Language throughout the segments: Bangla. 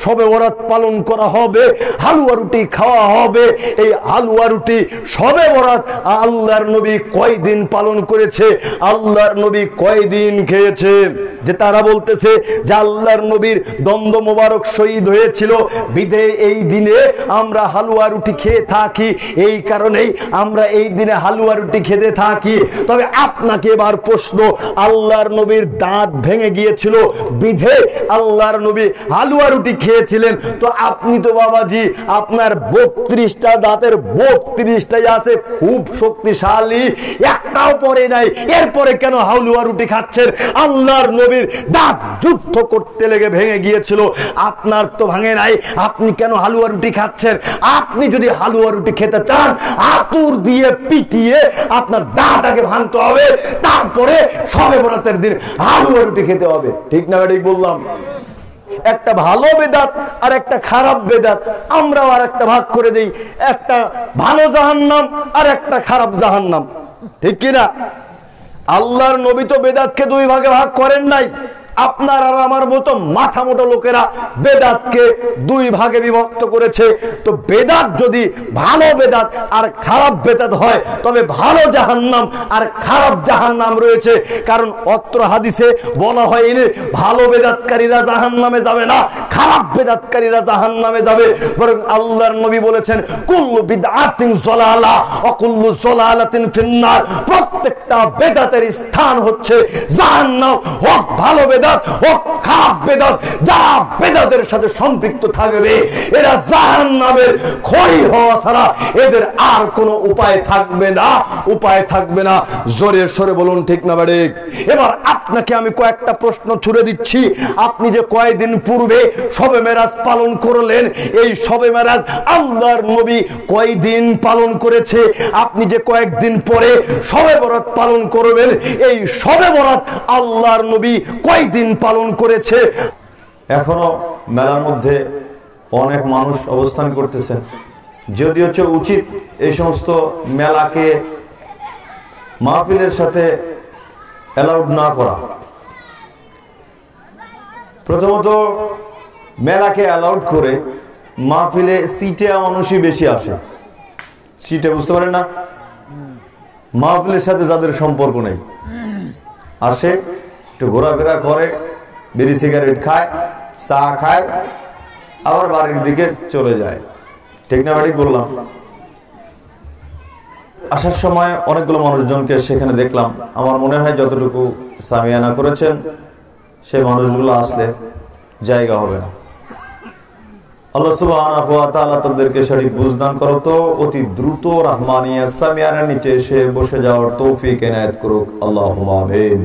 শবে বরাত পালন করা হবে, হালুয়া রুটি খাওয়া হবে। এই হালুয়া রুটি শবে বরাত আল্লাহর নবী কয়দিন পালন করেছে, আল্লাহর নবী কয়দিন খেয়েছে? যে তারা বলতেছে যে আল্লাহর নবীর দ্বন্দ্ব মোবারক শহীদ হয়েছিল বিধে এই দিনে আমরা হালুয়া রুটি খেয়ে থাকি, এই কারণেই আমরা এই দিনে হালুয়া রুটি খেতে থাকি। তবে আপনাকে এবার প্রশ্ন, আল্লাহর নবীর দাঁত ভেঙে গিয়েছিল বিধে আল্লাহর নবী হালুয়া রুটি খেয়েছিলেন, তো আপনি তো বাবাজি আপনার 32টা দাঁতের 32টাই আছে, খুব শক্তিশালী, একটাও পরে নাই, এরপরে কেন হালুয়া রুটি খাচ্ছেন? আল্লাহর নবীর দাঁত যুদ্ধ করতে লেগে ভেঙে গিয়েছিল, আপনার তো ভাঙে নাই, আপনি কেন হালুয়া রুটি খাচ্ছেন? আপনি যদি হালুয়া রুটি খেতে চান আতুর দিয়ে পিটিয়ে আপনার দাঁত আগে ভাঙতে হবে, তারপরে শবে বরাতের দিন হালুয়া রুটি খেতে হবে। ঠিক না ঠিক বললাম? একটা ভালো বেদাত আর একটা খারাপ বেদাত, আমরাও আর একটা ভাগ করে দেই, একটা ভালো জাহান্নাম আর একটা খারাপ জাহান্নাম, ঠিক কিনা? আল্লাহর নবী তো বেদাতকে দুই ভাগে ভাগ করেন নাই। আপনার আর আমার মতো মাথা মোটা লোকেরা বেদাতকে দুই ভাগে বিভক্ত করেছে। তো বেদাত যদি ভালো বেদাত আর খারাপ বেদাত হয়, তবে ভালো জাহান্নাম আর খারাপ জাহান্নাম রয়েছে। কারণ অত্র হাদিসে বলা হয়নি ভালো বেদাতকারীরা জাহান্নামে যাবে না, খারাপ বেদাতকারীরা জাহান্নামে যাবে, বরং আল্লাহর নবী বলেছেন কুল্লু বিদআতিন যালালা ওয়া কুল্লু যালালাতিন ফিন্নার। প্রত্যেকটা বেদাতের স্থান হচ্ছে জাহান্নাম, হোক ভালো বেদাত হোক খারাপ বেদাত, যারা বেদাতের সাথে সম্পৃক্ত থাকবে এরা জাহান্নামের খড়ি হওয়া ছাড়া এদের আর কোনো উপায় থাকবে না, উপায় থাকবে না। জোরে সরে বলুন ঠিক না ঠিক? এবার আপনাকে আমি কয়েকটা প্রশ্ন ছুড়ে দিচ্ছি। আপনি যে কয়েকদিন পূর্বে শবে মেরাজ পালন করলেন, এই শবে মেরাজ আল্লাহর নবী কয়দিন পালন করেছে? আপনি যে কয়েকদিন পরে শবে বরাত পালন করবেন, এই শবে বরাত আল্লাহর নবী কয়দিন পালন করেছে? এখনো মেলার মধ্যে অনেক মানুষ অবস্থান করতেছেন, যদিও উচিত এই সমস্ত মেলাকে মাহফিলের সাথে অ্যালাউড না করা। প্রথমত মেলাকে অ্যালাউড করে মাহফিলে সিটে মানুষই বেশি আসে, সিটে বুঝতে পারেন না, মাহফিলের সাথে যাদের সম্পর্ক নেই আসে, একটু ঘোরাফেরা করে, বিড়ি সিগারেট খায়, চা খায়, আবার বাড়ির দিকে চলে যায়। ঠিক না ঠিক বললাম? আসার সময় অনেকগুলো মানুষজনকে সেখানে দেখলাম। আমার মনে হয় যতটুকু সামিয়ানা করেছেন সে মানুষগুলো আসলে জায়গা হবে না। আল্লাহ সুবহানাহু ওয়া তাআলা তাদেরকে সঠিক বুঝদান করো, তো অতি দ্রুত রহমানিয়া সামিয়ানার নিচে এসে বসে যাওয়ার তৌফিক এনায়েত করুক, আল্লাহুম্মা আমিন।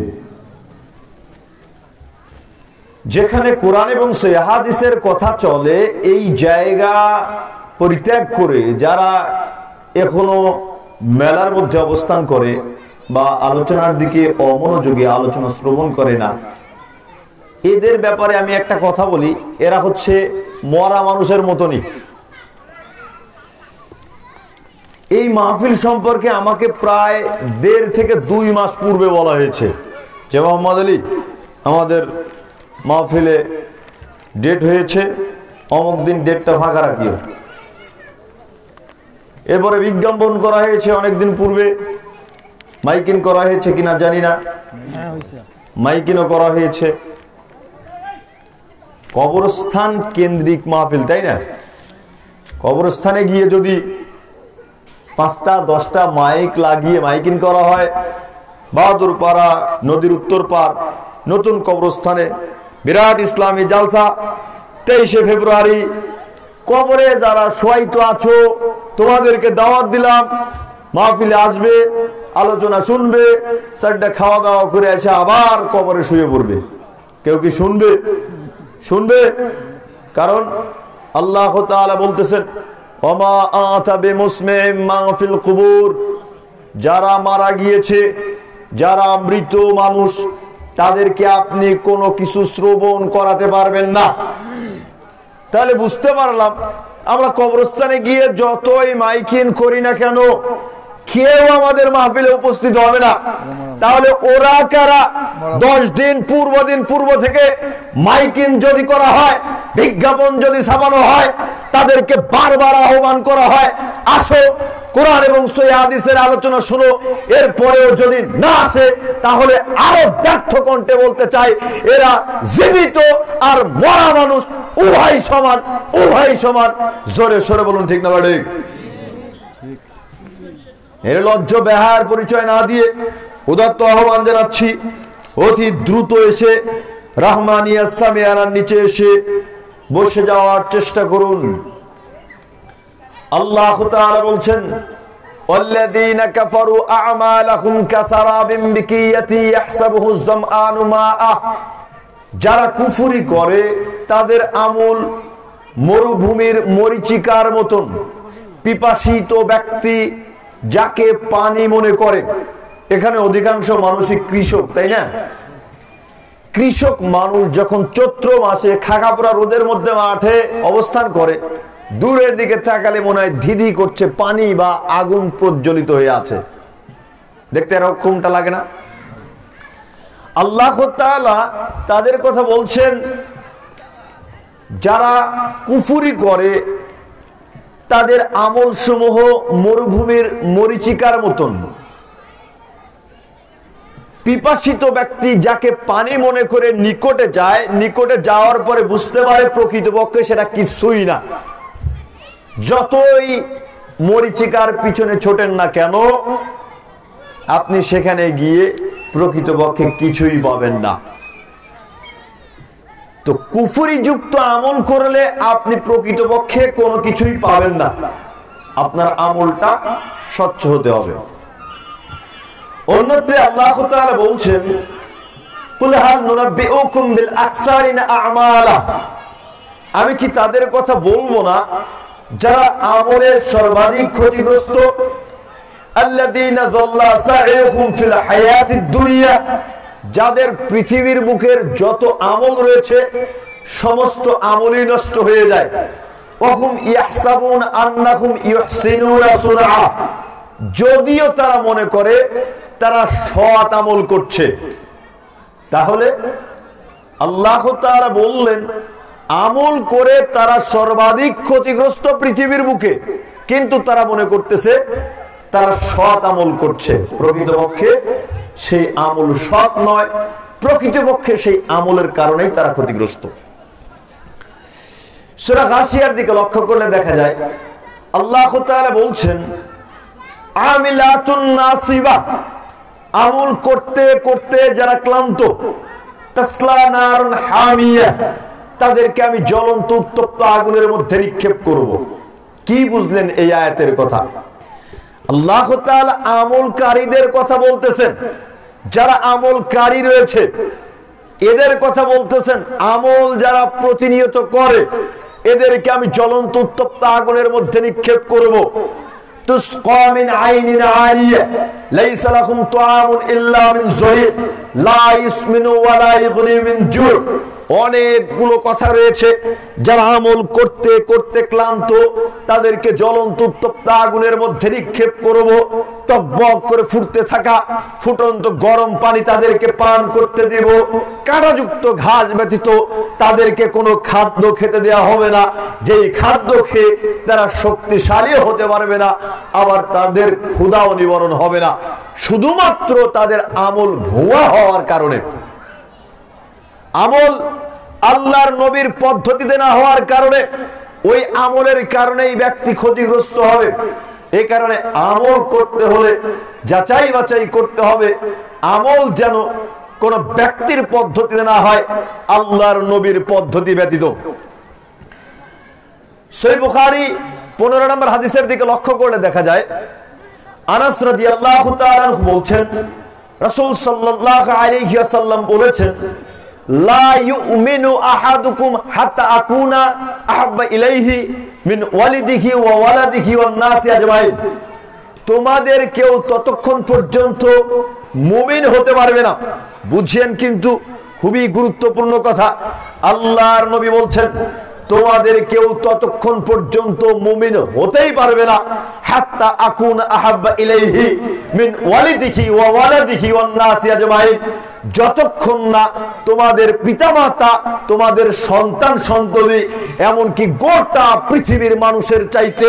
যেখানে কোরআন এবং সহিহ হাদিসের কথা চলে, এই জায়গা পরিত্যাগ করে যারা এখনো মেলার মধ্যে অবস্থান করে বা আলোচনার দিকে অমনোযোগী, আলোচনা শ্রবণ করে না, এদের ব্যাপারে আমি একটা কথা বলি, এরা হচ্ছে মরা মানুষের মতনই। এই মাহফিল সম্পর্কে আমাকে প্রায় 1.5 থেকে 2 মাস পূর্বে বলা হয়েছে যে মোহাম্মদ আলী, আমাদের মাহফিলে ডেট হয়েছে, অমুক দিন ডেটটা ফাঁকা রাখিও। এরপরে বিজ্ঞাপন করা হয়েছে অনেকদিন পূর্বে, মাইকিং করা হয়েছে কিনা জানি না, মাইকিংও করা হয়েছে। কবরস্থান কেন্দ্রিক মাহফিল, তাই না? কবরস্থানে গিয়ে যদি 5টা 10টা মাইক লাগিয়ে মাইকিং করা হয়, বাহাদুরপাড়া নদীর উত্তর পার নতুন কবরস্থানে বিরাট ইসলামী জালসা 23শে ফেব্রুয়ারি, কবরে যারা শোয়াইতো আছো তোমাদেরকে দাওয়াত দিলাম, মাহফিলে আসবে, আলোচনা শুনবে, 4টা খাওয়া দাওয়া করে এসে আবার কবরে শুয়ে পড়বে। কেউ কি শুনবে? শুনবে? কারণ আল্লাহ তাআলা বলতেছেন ওমা আতা বিমুসমিম মা ফিল কুবুর, যারা মারা গিয়েছে, যারা মৃত মানুষ, তাদেরকে আপনি কোনো কিছু শ্রবণ করাতে পারবেন না। তাহলে বুঝতে পারলাম আমরা কবরস্থানে গিয়ে যতই মাইকিং করি না কেন, কেউ আমাদের মাহফিলে উপস্থিত হবে না। তাহলে ওরা কারা? 10 দিন পূর্ব থেকে মাইকিং যদি করা হয়, বিজ্ঞাপন যদি ছাপানো হয়, তাদেরকে বারবার আহ্বান করা হয়, আসো কোরআন এবং সহিহ হাদিসের আলোচনা শুনো, এরপরেও যদি না আসে তাহলে আরো ব্যর্থ কণ্ঠে বলতে চাই, এরা জীবিত আর মরা মানুষ উভয় সমান। জোরে সোরে বলুন ঠিক না ঠিক? এর লজ্জ বেহার পরিচয় না দিয়ে উদাত্ত আহ্বান জানাচ্ছি, অতি দ্রুত এসে রাহমানিয়া সামিয়ানার নিচে এসে বসে যাওয়ার চেষ্টা করুন। আল্লাহ তাআলা বলছেন, ওয়াল্লাযীনা কাফারু আ'মালাহুম কাসারাবিন বিকিয়াতি ইয়াহসাবুহু যামআনু মাআ। যারা কুফরি করে তাদের আমল মরুভূমির মরীচিকার মতন। পিপাসিত ব্যক্তি যাকে পানি মনে করে, এখানে অধিকাংশ মানুষই কৃষক, তাই না? কৃষক মানুষ যখন চৈত্র মাসে খাকাপোড়া রোদের মধ্যে মাঠে অবস্থান করে, দূরের দিকে তাকালে মনে হয় ধিধি করছে, পানি বা আগুন প্রজ্বলিত হয়ে আছে, দেখতে এরকমটা লাগে না? আল্লাহ তাআলা তাদের কথা বলছেন, যারা কুফরি করে তাদের আমল সমূহ মরুভূমির মরীচিকার মতন। পিপাসিত ব্যক্তি যাকে পানি মনে করে নিকটে যায়, নিকটে যাওয়ার পরে বুঝতে পারে প্রকৃতপক্ষে সেটা কিছুই না। যতই মরীচিকার পিছনে ছোটেন না কেন, আপনি সেখানে গিয়ে প্রকৃতপক্ষে কিছুই পাবেন না। তো কুফরি যুক্ত আমল করলে আপনি প্রকৃতপক্ষে কোনো কিছুই পাবেন না, আপনার আমলটা স্বচ্ছ হতে হবে। অন্যত্রে আল্লাহ তাআলা বলছেন, কুল হাল নুনাব্বিউকুম বিল আকসারিনা আ'মালা। আমি কি তাদের কথা বলবো না যারা আমলের সর্বাধিক ক্ষতিগ্রস্ত? আল্লাযীনা যাল্লা সা'য়ুহুম ফিল হায়াতিদ দুনিয়া। যাদের পৃথিবীর বুকের যত আমল রয়েছে সমস্ত আমলই নষ্ট হয়ে যায়। ওয়াহুম ইয়াহসাবুন আন্নাহুম ইউহসিনুনা সুনআ। যদিও তারা মনে করে তারা সৎ আমল করছে। তাহলে আল্লাহ তাআলা বললেন, আমল করে তারা সর্বাধিক ক্ষতিগ্রস্ত পৃথিবীর বুকে, কিন্তু তারা মনে করতেছে তারা সৎ আমল করছে। প্রকৃতপক্ষে সেই আমল সৎ নয়, প্রকৃতপক্ষে সেই আমলের কারণেই তারা ক্ষতিগ্রস্ত। সূরা গাশিয়ার দিকে লক্ষ্য করলে দেখা যায় আল্লাহ তাআলা বলছেন, আমিলাতুন নাসিবা। আমল করতে করতে যারা ক্লান্ত, তাসলা নারুন হামিয়া, তাদেরকে আমি জ্বলন্ত উত্তপ্ত আগুনের মধ্যে নিক্ষেপ করব। কি বুঝলেন এই আয়াতের কথা? আল্লাহ তাআলা আমলকারীদের কথা বলতেছেন, যারা আমলকারী রয়েছে এদের কথা বলতেছেন। আমল যারা প্রতিনিয়ত করে এদেরকে আমি জ্বলন্ত উত্তপ্ত আগুনের মধ্যে নিক্ষেপ করব। তুসকা মিন আইনিন আরিয়া লাইসা লাহুম তুআমুন ইল্লা মিন যরি লা ইসমিনু ওয়া লা ইগনি মিন জু। অনেকগুলো কথা রয়েছে, যারা আমল করতে করতে ক্লান্ত তাদেরকে জ্বলন্ত উত্তপ্ত আগুনের মধ্যে নিক্ষেপ করব। টকবক করে ফুটতে থাকা ফুটন্ত গরম পানি তাদেরকে পান করতে দেব। কাঁটাযুক্ত ঘাস ব্যতীত তাদেরকে কোনো খাদ্য খেতে দেওয়া হবে না, যেই খাদ্য খেয়ে তারা শক্তিশালী হতে পারবে না, আবার তাদের ক্ষুধাও নিবারণ হবে না, শুধুমাত্র তাদের আমল ভুয়া হওয়ার কারণে। আমল আল্লাহর নবীর পদ্ধতিতে না হওয়ার কারণে, ওই আমলের কারণেই ব্যক্তি ক্ষতিগ্রস্ত হবে। এই কারণে আমল করতে হলে যাচাই বাছাই করতে হবে, আমল যেন কোন ব্যক্তির পদ্ধতিতে না হয়, আল্লাহর নবীর পদ্ধতি ব্যতীত। সহিহ বুখারী 15 নম্বর হাদিসের দিকে লক্ষ্য করলে দেখা যায়, আনাস রাদিয়াল্লাহু তাআলা আনহু বলছেন, রাসূল সাল্লাল্লাহু আলাইহি ওয়াসাল্লাম বলেছেন, লা ইউমিনু আহাদুকুম হাত্তা আকুনা আহাব্বা ইলাইহি মিন ওয়ালিদিহি ওয়া ওয়ালাদিহি ওয়ান নাসি আজমাইন। তোমাদের কেউ ততক্ষণ পর্যন্ত মুমিন হতে পারবে না। বুঝেন কিন্তু খুবই গুরুত্বপূর্ণ কথা। আল্লাহর নবী বলছেন, তোমাদের কেউ ততক্ষণ পর্যন্ত মুমিন হতেই পারবে না হাত্তা আকুন আহাব্বা ইলাইহি মিন ওয়ালিদিহি ওয়া ওয়ালাদিহি ওয়ান নাসি আজমাইন, যতক্ষণ না তোমাদের পিতামাতা, তোমাদের সন্তান সন্ততি, এমনকি গোটা পৃথিবীর মানুষের চাইতে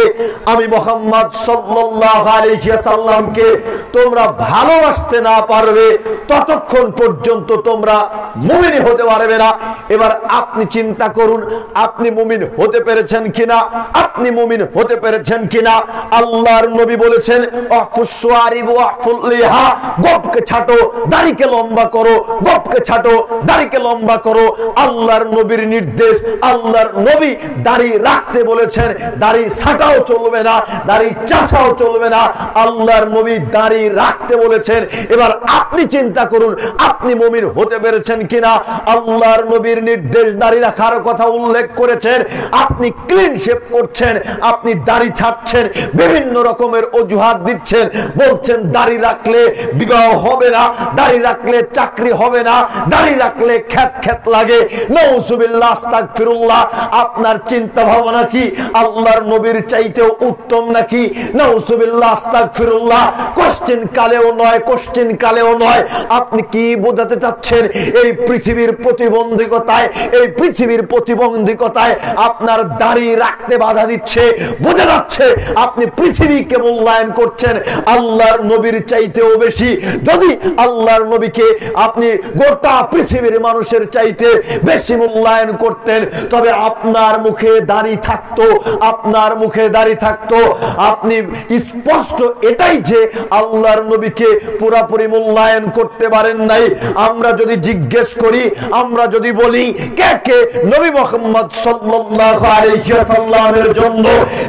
আমি মুহাম্মদ সাল্লাল্লাহু আলাইহি ওয়াসাল্লামকে তোমরা ভালোবাসতে না পারবে, ততক্ষণ পর্যন্ত তোমরা মুমিন হতে পারবে না। এবার আপনি চিন্তা করুন, আপনি মুমিন হতে পেরেছেন কিনা, আপনি মুমিন হতে পেরেছেন কিনা। আল্লাহর নবী বলেছেন আফুসওয়ারিব ওয়াফুল লিহা, গোপকে ছাটো, দাড়িকে লম্বা করো, গোপকে ছাটো, দাড়িকে লম্বা করো। আল্লাহর নবীর নির্দেশ, আল্লাহর নবী দাড়ি রাখতে বলেছেন, দাড়ি ছাটাও চলবে না, দাড়ি চাচাও চলবে না, আল্লাহর নবী দাড়ি রাখতে বলেছেন। এবার আপনি চিন্তা করুন, আপনি মুমিন হতে পেরেছেন কিনা। আল্লাহর নবীর নির্দেশ, দাড়ি রাখার কথা উল্লেখ করেছেন, আপনি ক্লিন শেভ করছেন, আপনি দাড়ি ছাড়ছেন, বিভিন্ন রকমের অজুহাত দিচ্ছেন, বলছেন দাড়ি রাখলে বিবাহ হবে না, দাড়ি রাখলে চাকরি হবে না, দাড়ি রাখলে খ্যাত খ্যাত লাগে, নাউজুবিল্লাহ আস্তাগফিরুল্লাহ। আপনার চিন্তা ভাবনা কি আল্লাহর নবীর চাইতেও উত্তম নাকি? নাউজুবিল্লাহ আস্তাগফিরুল্লাহ। কোশ্চেন কালেও নয়, কোশ্চেন কালেও নয়। আপনি কি বোঝাতে চাচ্ছেন? এই পৃথিবীর প্রতিবন্ধকতায়, এই পৃথিবীর প্রতিবন্ধকতায় আপনার দাড়ি রাখতে বাধা দিচ্ছে, বোঝা যাচ্ছে আপনি পৃথিবীকে মূল্যায়ন করছেন আল্লাহর নবীর চাইতেও বেশি। যদি আল্লাহর নবীকে আপনি গোটা পৃথিবীর মানুষের চাইতে বেশি মূল্যায়ন করতেন, তবে আপনার মুখে দাড়ি থাকতো, আপনার মুখে দাড়ি থাকতো। আপনি স্পষ্ট এটাই যে আল্লাহর নবীকে পুরোপুরি মূল্যায়ন করতে পারেন নাই। আমরা যদি জিজ্ঞেস করি, আমরা যদি বলি কে কে নবী মুহাম্মদ সাল্লাল্লাহু আলাইহি ওয়াসাল্লামের জন্য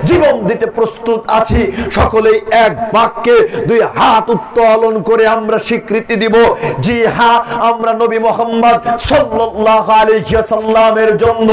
জীবন দিতে প্রস্তুত আছি, সকলেই এক বাক্যে দুই হাত উত্তোলন করে আমরা স্বীকৃতি দিব, জি হ্যাঁ, আমরা নবী মুহাম্মদ সাল্লাল্লাহু আলাইহি ওয়াসাল্লামের জন্য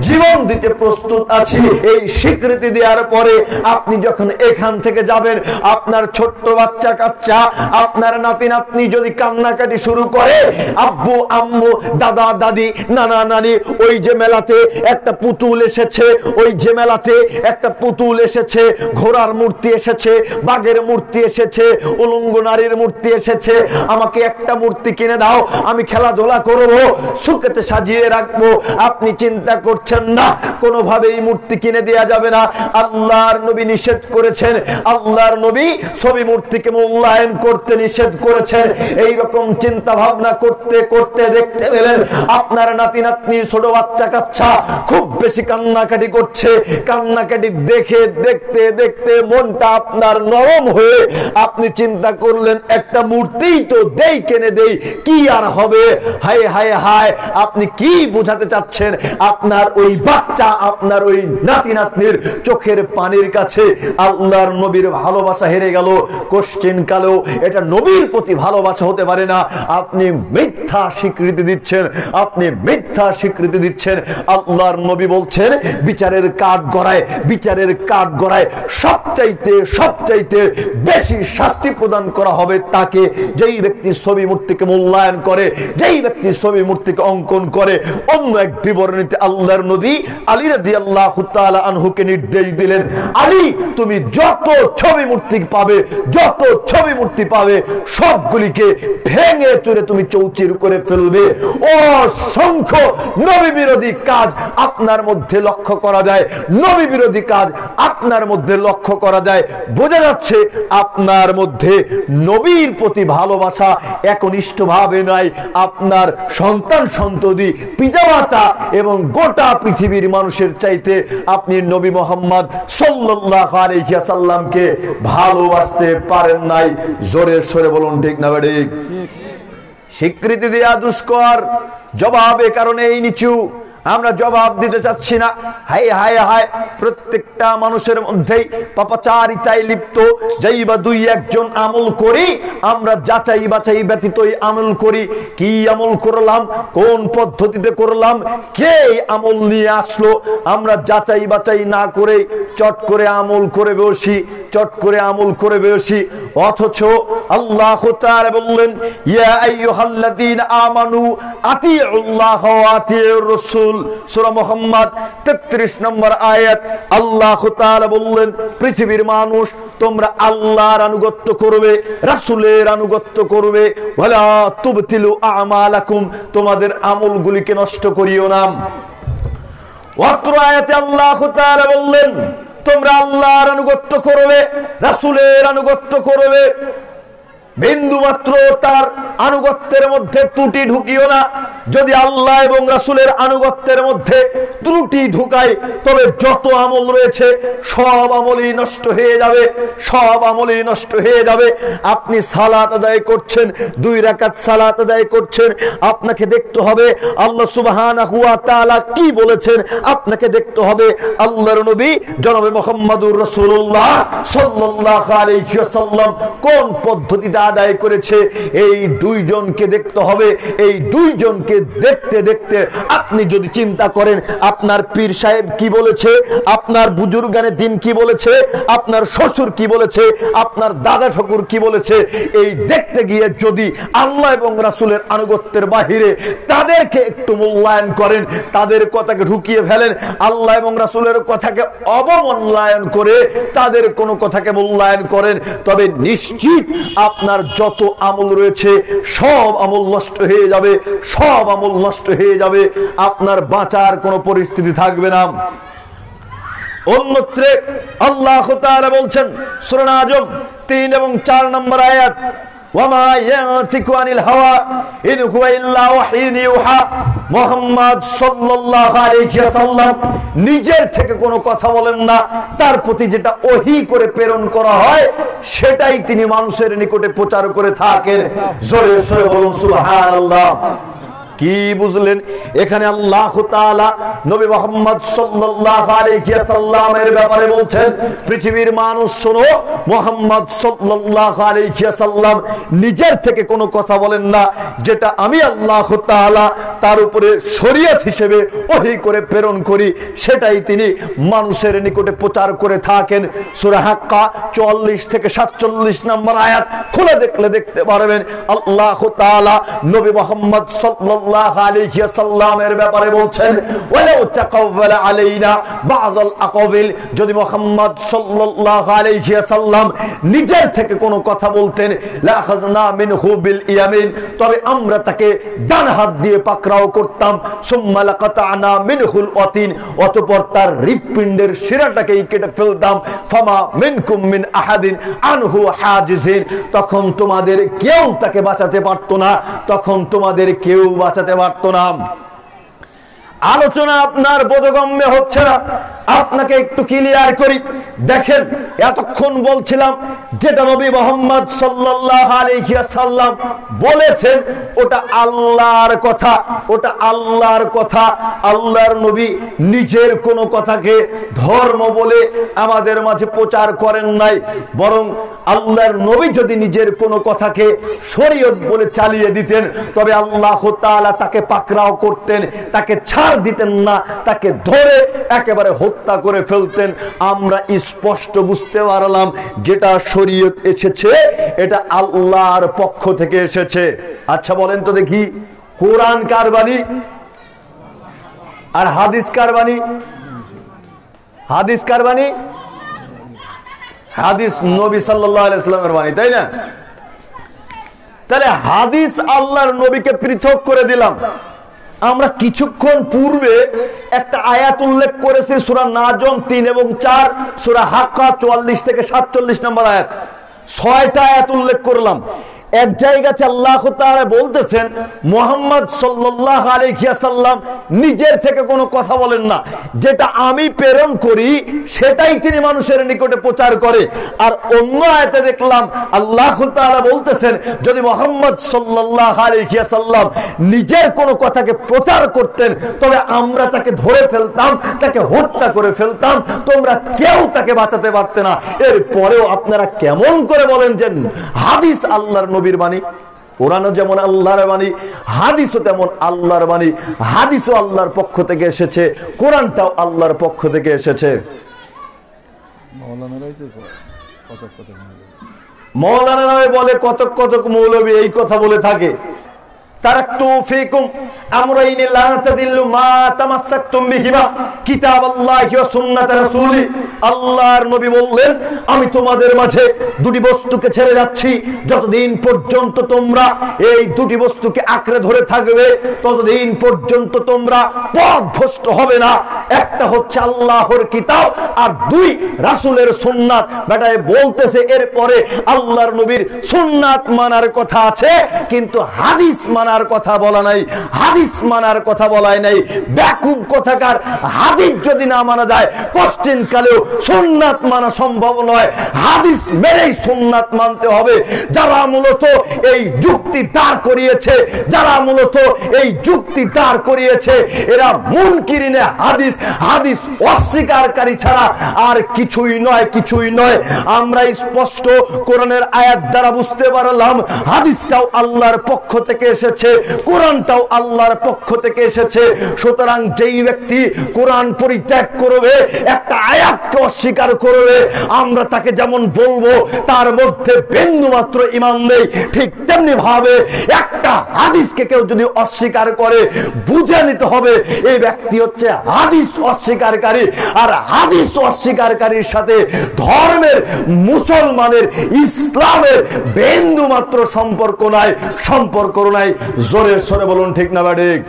জীবন দিতে প্রস্তুত আছি। এই স্বীকৃতি দেওয়ার পরে আপনি যখন এখান থেকে যাবেন, আপনার ছোট্ট বাচ্চা কাচ্চা, আপনার নাতি নাতনি যদি কান্নাকাটি শুরু করে, আব্বু আম্মু দাদা দাদি নানা নানি, ওই যে মেলাতে একটা পুতুল এসেছে, ওই যে মেলাতে একটা পুতুল এসেছে, ঘোড়ার মূর্তি এসেছে, বাঘের মূর্তি এসেছে, উলঙ্গ নারীর মূর্তি এসেছে, আমাকে একটা মূর্তি কিনে দাও, আমি খেলাধুলা করবো, সুকেতে সাজিয়ে রাখবো। আপনি চিন্তা করছেন না কোনোভাবেই মূর্তি কিনে দেয়া যাবে না। আল্লাহর নবী নিষেধ করেছেন, আল্লাহর নবী ছবি মূর্তিকে মূল্যায়ন করতে নিষেধ করেছেন। এই রকম চিন্তা ভাবনা করতে করতে দেখতে পেলেন আপনার নাতি নাতনি, ছোট বাচ্চা কাচ্চা খুব বেশি কান্নাকাটি করছে। কান্নাকাটি দেখে দেখতে দেখতে মনটা আপনার নরম হয়ে আপনি চিন্তা করলেন একটা মূর্তিই তো দেই, কিনে দেই, কি আর হবে। হায় হায় হায়, আপনি কি বোঝাতে চাচ্ছেন? আপনার ওই বাচ্চা, আপনার ওই নাতি নাতনির চোখের পানির কাছে আল্লাহর নবীর ভালোবাসা হেরে গেল। কোশ্চেন কালেও এটা নবীর প্রতি ভালোবাসা হতে পারে না। আপনি মিথ্যা স্বীকৃতি দিচ্ছেন, আপনি মিথ্যা স্বীকৃতি দিচ্ছেন। আল্লাহর নবী বলছেন বিচারের কাঠ গড়ায়, বিচারের কাঠ গড়ায় সবচাইতে সবচাইতে বেশি শাস্তি প্রদান করা হবে তাকে, যেই ব্যক্তি ছবি মূর্তিকে মূল্যায়ন করে, যেই ব্যক্তি ছবি মূর্তিকে অঙ্কন করে। অন্য এক বিবরণীতে আল্লাহর নবী আলী রাদিয়াল্লাহু তাআলা আনহুকে নির্দেশ দিলেন, আলী তুমি যত ছবি মূর্তি পাবে, যত ছবি মূর্তি পাবে, সবগুলিকে ভেঙে চুরে তুমি চৌচির করে ফেলবে। অসংখ্য নবী বিরোধী কাজ আপনার মধ্যে লক্ষ্য করা যায়, নবী বিরোধী কাজ আপনার মধ্যে লক্ষ্য করা যায়। বোঝা যাচ্ছে আপনার মধ্যে নবীর প্রতি ভালোবাসা একনিষ্ঠভাবে নাই। আপনার সন্তান সন্ততি, পিতামাতা এবং গোটা পৃথিবীর মানুষের চাইতে আপনি নবী মুহাম্মদ সাল্লাল্লাহু আলাইহি ওয়াসাল্লামকে ভালোবাসতে পারেন নাই। জোরে সরে বলুন ঠিক না ঠিক? স্বীকৃতি দেয়া দুষ্কর, জবাবে কারণে এই নিচু, আমরা জবাব দিতে চাচ্ছি না। হায় হায় হায়, প্রত্যেকটা মানুষের মধ্যেই পাপাচারিতায় লিপ্ত। যেই বা দুই একজন আমল করি, আমরা যাচাই বাছাই ব্যতীতই আমল করি। কি আমল করলাম, কোন পদ্ধতিতে করলাম, কে আমল নিয়ে আসলো, আমরা যাচাই বাছাই না করে চট করে আমল করে বসি, চট করে আমল করে বসি। অথচ আল্লাহ তাআলা বললেন, ইয়া আইয়ুহাল্লাযীনা আমানু আতিউল্লাহ ওয়া আতিউর রাসূল রাসূল সূরা মুহাম্মদ 33 নম্বর আয়াত আল্লাহ তাআলা বললেন, পৃথিবীর মানুষ তোমরা আল্লাহর আনুগত্য করবে, রাসূলের আনুগত্য করবে, ওয়ালা তুবতিলু আমালাকুম, তোমাদের আমলগুলিকে নষ্ট করিও না। অত্র আয়াতে আল্লাহ তাআলা বললেন তোমরা আল্লাহর আনুগত্য করবে, রাসূলের আনুগত্য করবে, বিন্দুমাত্র তার আনুগত্যের মধ্যে ত্রুটি ঢুকিও না। যদি আল্লাহ এবং রাসূলের আনুগত্যের মধ্যে ত্রুটি ঢুকায় তবে যত আমল রয়েছে সব আমলই নষ্ট হয়ে যাবে, সব আমলই নষ্ট হয়ে যাবে। আপনি সালাত আদায় করছেন, 2 রাকাত সালাত আদায় করছেন, আপনাকে দেখতে হবে আল্লাহ সুবহানাহু ওয়া তাআলা কি বলেছেন, আপনাকে দেখতে হবে আল্লাহর নবী জনাবে মুহাম্মদুর রাসূলুল্লাহ সাল্লাল্লাহু আলাইহি ওয়াসাল্লাম কোন পদ্ধতিতে আদায় করেছে। এই দুইজনকে দেখতে হবে। এই দুইজনকে দেখতে দেখতে আপনি যদি চিন্তা করেন আপনার পীর সাহেব কি বলেছে, আপনার বুজুর্গানে দিন কি বলেছে, আপনার শ্বশুর কি বলেছে, আপনার দাদা ঠাকুর কি বলেছে, এই দেখতে গিয়ে যদি আল্লাহ এবং রাসূলের আনুগত্যের বাহিরে তাদেরকে একটু মূল্যায়ন করেন, তাদের কথাকে ঢুকিয়ে ফেলেন, আল্লাহ এবং রাসূলের কথাকে অবমূল্যায়ন করে তাদের কোনো কথাকে মূল্যায়ন করেন, তবে নিশ্চিত আপনার যত আমল রয়েছে সব আমল নষ্ট হয়ে যাবে, সব আমল নষ্ট হয়ে যাবে। আপনার বাঁচার কোনো পরিস্থিতি থাকবে না। অন্যত্রে আল্লাহ তাআলা বলছেন সূরা আজম 3 এবং 4 নম্বর আয়াত, ওয়ামা ইয়াতিকু আনিল হাওয়া ইন হুয়া ইল্লা ওয়াহয়ুন ইউহা। মুহাম্মদ সাল্লাল্লাহু আলাইহি ওয়াসাল্লাম নিজের থেকে কোনো কথা বলেন না, তার প্রতি যেটা ওহী করে প্রেরণ করা হয় সেটাই তিনি মানুষের নিকটে প্রচার করে থাকেন। জোরে জোরে বলুন সুবহানাল্লাহ। কি বুঝলেন? এখানে আল্লাহ তাআলা নবী মুহাম্মদ সাল্লাল্লাহু আলাইহি ওয়াসাল্লামের ব্যাপারে বলছেন, পৃথিবীর মানুষ শোনো, মুহাম্মদ সাল্লাল্লাহু আলাইহি ওয়াসাল্লাম নিজের থেকে কোনো কথা বলেন না, যেটা আমি আল্লাহ তাআলা তার উপরে শরীয়ত হিসেবে ওহী করে প্রেরণ করি সেটাই তিনি মানুষের নিকটে প্রচার করে থাকেন। সূরা হাক্কা 44 থেকে 47 নম্বর আয়াত খুলে দেখলে দেখতে পারবেন আল্লাহ তাআলা নবী মুহাম্মদ সাল্লাল্লাহু আলাইহি ওয়াসাল্লামের ব্যাপারে বলছেন, ওয়ালাউ তাকাওয়ালা আলাইনা বা'দাল আকাওয়াইল, যদি মুহাম্মদ সাল্লাল্লাহু আলাইহি ওয়াসাল্লাম নিজের থেকে কোনো কথা বলতেন, লা আখাযনা মিনহু বিল ইয়ামিন, তবে আমরা তাকে ডান হাত দিয়ে পাকড়াও করতাম, সুম্মা লাকাতানা মিনহুল ওয়াতিন, অতঃপর তার হৃৎপিণ্ডের শিরাটাকেই কেটে ফেলতাম, ফামা মিনকুম মিন আহাদিন আনহু হাজিজিন, তখন তোমাদের কেউ তাকে বাঁচাতে পারতো না, তখন তোমাদের কেউ বাঁচাতে পারতো না। আলোচনা আপনার বোধগম্য হচ্ছে না, আপনাকে একটু ক্লিয়ার করি। দেখেন, এতক্ষণ বলছিলাম যেটা নবী মুহাম্মদ সাল্লাল্লাহু আলাইহি ওয়াসাল্লাম বলেছেন ওটা আল্লাহর কথা, ওটা আল্লাহর কথা। আল্লাহর নবী নিজের কোনো কথাকে ধর্ম বলে আমাদের মাঝে প্রচার করেন নাই, বরং আল্লাহর নবী যদি নিজের কোনো কথাকে শরীয়ত বলে চালিয়ে দিতেন তবে আল্লাহ তাআলা তাকে পাকড়াও করতেন, তাকে ছাড় দিতেন না, তাকে ধরে একেবারে হত্যা করে ফেলতেন। আমরা স্পষ্ট বুঝতে পারলাম যেটা শরীয়ত এসেছে এটা আল্লাহর পক্ষ থেকে এসেছে। আচ্ছা বলেন তো দেখি, কোরআন কার বাণী আর হাদিস কার বাণী? হাদিস কার বাণী? হাদিস নবী সাল্লাল্লাহু আলাইহি ওয়াসাল্লামের বাণী, তাই না? তাহলে হাদিস আল্লাহর নবীকে পৃথক করে দিলাম। আমরা কিছুক্ষণ পূর্বে একটা আয়াত উল্লেখ করেছি সূরা নাজম 3 এবং 4, সূরা হাক্কা 44 থেকে 47 নম্বর আয়াত, 6টা আয়াত উল্লেখ করলাম। এক জায়গাতে আল্লাহ তাআলা বলতেছেন মুহাম্মদ সাল্লাল্লাহু আলাইহি ওয়াসাল্লাম নিজের থেকে কোনো কথা বলেন না, যেটা আমি প্রেরণ করি সেটাই তিনি মানুষের নিকটে প্রচার করে। আর অন্য আয়াতে দেখলাম আল্লাহ তাআলা বলতেছেন যদি মুহাম্মদ সাল্লাল্লাহু আলাইহি ওয়াসাল্লাম নিজের কোনো কথাকে প্রচার করতেন তবে আমরা তাকে ধরে ফেলতাম, তাকে হত্যা করে ফেলতাম, তোমরা কেউ তাকে বাঁচাতে পারতে না। এরপরেও আপনারা কেমন করে বলেন যে হাদিস আল্লাহর নবীর বাণী? কোরআনও যেমন আল্লাহর বাণী, হাদিসও তেমন আল্লাহর বাণী। হাদিসও আল্লাহর পক্ষ থেকে এসেছে, কোরআনটাও আল্লাহর পক্ষ থেকে এসেছে। মৌলানারাই বলে কতক কতক মৌলবী এই কথা বলে থাকে। তারাকতু ফীকুম আমরাইন লা তাদিল্লু মা তামাসসাকতুম বিহিমা কিতাবাল্লাহি ওয়া সুন্নাত রাসূলি। আল্লাহর নবী বললেন, আমি তোমাদের মাঝে দুটি বস্তুকে ছেড়ে যাচ্ছি, যতদিন পর্যন্ত তোমরা এই দুটি বস্তুকে আঁকড়ে ধরে থাকবে ততদিন পর্যন্ত তোমরা পথভ্রষ্ট হবে না। একটা হচ্ছে আল্লাহর কিতাব, আর দুই রাসূলের সুন্নাত। বেটায় বলতেছে এরপরে আল্লাহর নবীর সুন্নাত মানার কথা আছে, কিন্তু হাদিস মানার কথা বলা নাই, হাদিস মানার কথা বলাই নাই। বেকুব কথাকার, হাদিস যদি না মানা যায় কোশ্চেন কালেও সুন্নাত মানা সম্ভব নয়, হাদিস মেনেই সুন্নাত মানতে হবে। যারা মূলত এই যুক্তি দাঁড় করিয়েছে, যারা মূলত এই যুক্তি দাঁড় করিয়েছে, এরা মুনকিরিনে হাদিস, হাদিস অস্বীকারী ছাড়া আর কিছুই নয়, কিছুই নয়। আমরা স্পষ্ট কোরআনের আয়াত দ্বারা বুঝতে পারলাম হাদিসটাও আল্লাহর পক্ষ থেকে এসেছে, কোরআনটাও আল্লাহর পক্ষ থেকে এসেছে। সুতরাং যেই ব্যক্তি কোরআন পরিত্যাগ করবে, একটা আয়াতকে অস্বীকার করবে, আমরা তাকে যেমন বলবো তার মধ্যে বিন্দুমাত্র ঈমান নেই, ঠিক তেমনি ভাবে একটা হাদিসকে কেউ যদি অস্বীকার করে বুঝে নিতে হবে এই ব্যক্তি হচ্ছে হাদিস অস্বীকারী। আর হাদিস অস্বীকারীর সাথে ধর্মের, মুসলমানের, ইসলামের বিন্দুমাত্র সম্পর্ক নাই, সম্পর্ক নাই। জোরে সরে বলুন ঠিক না ঠিক?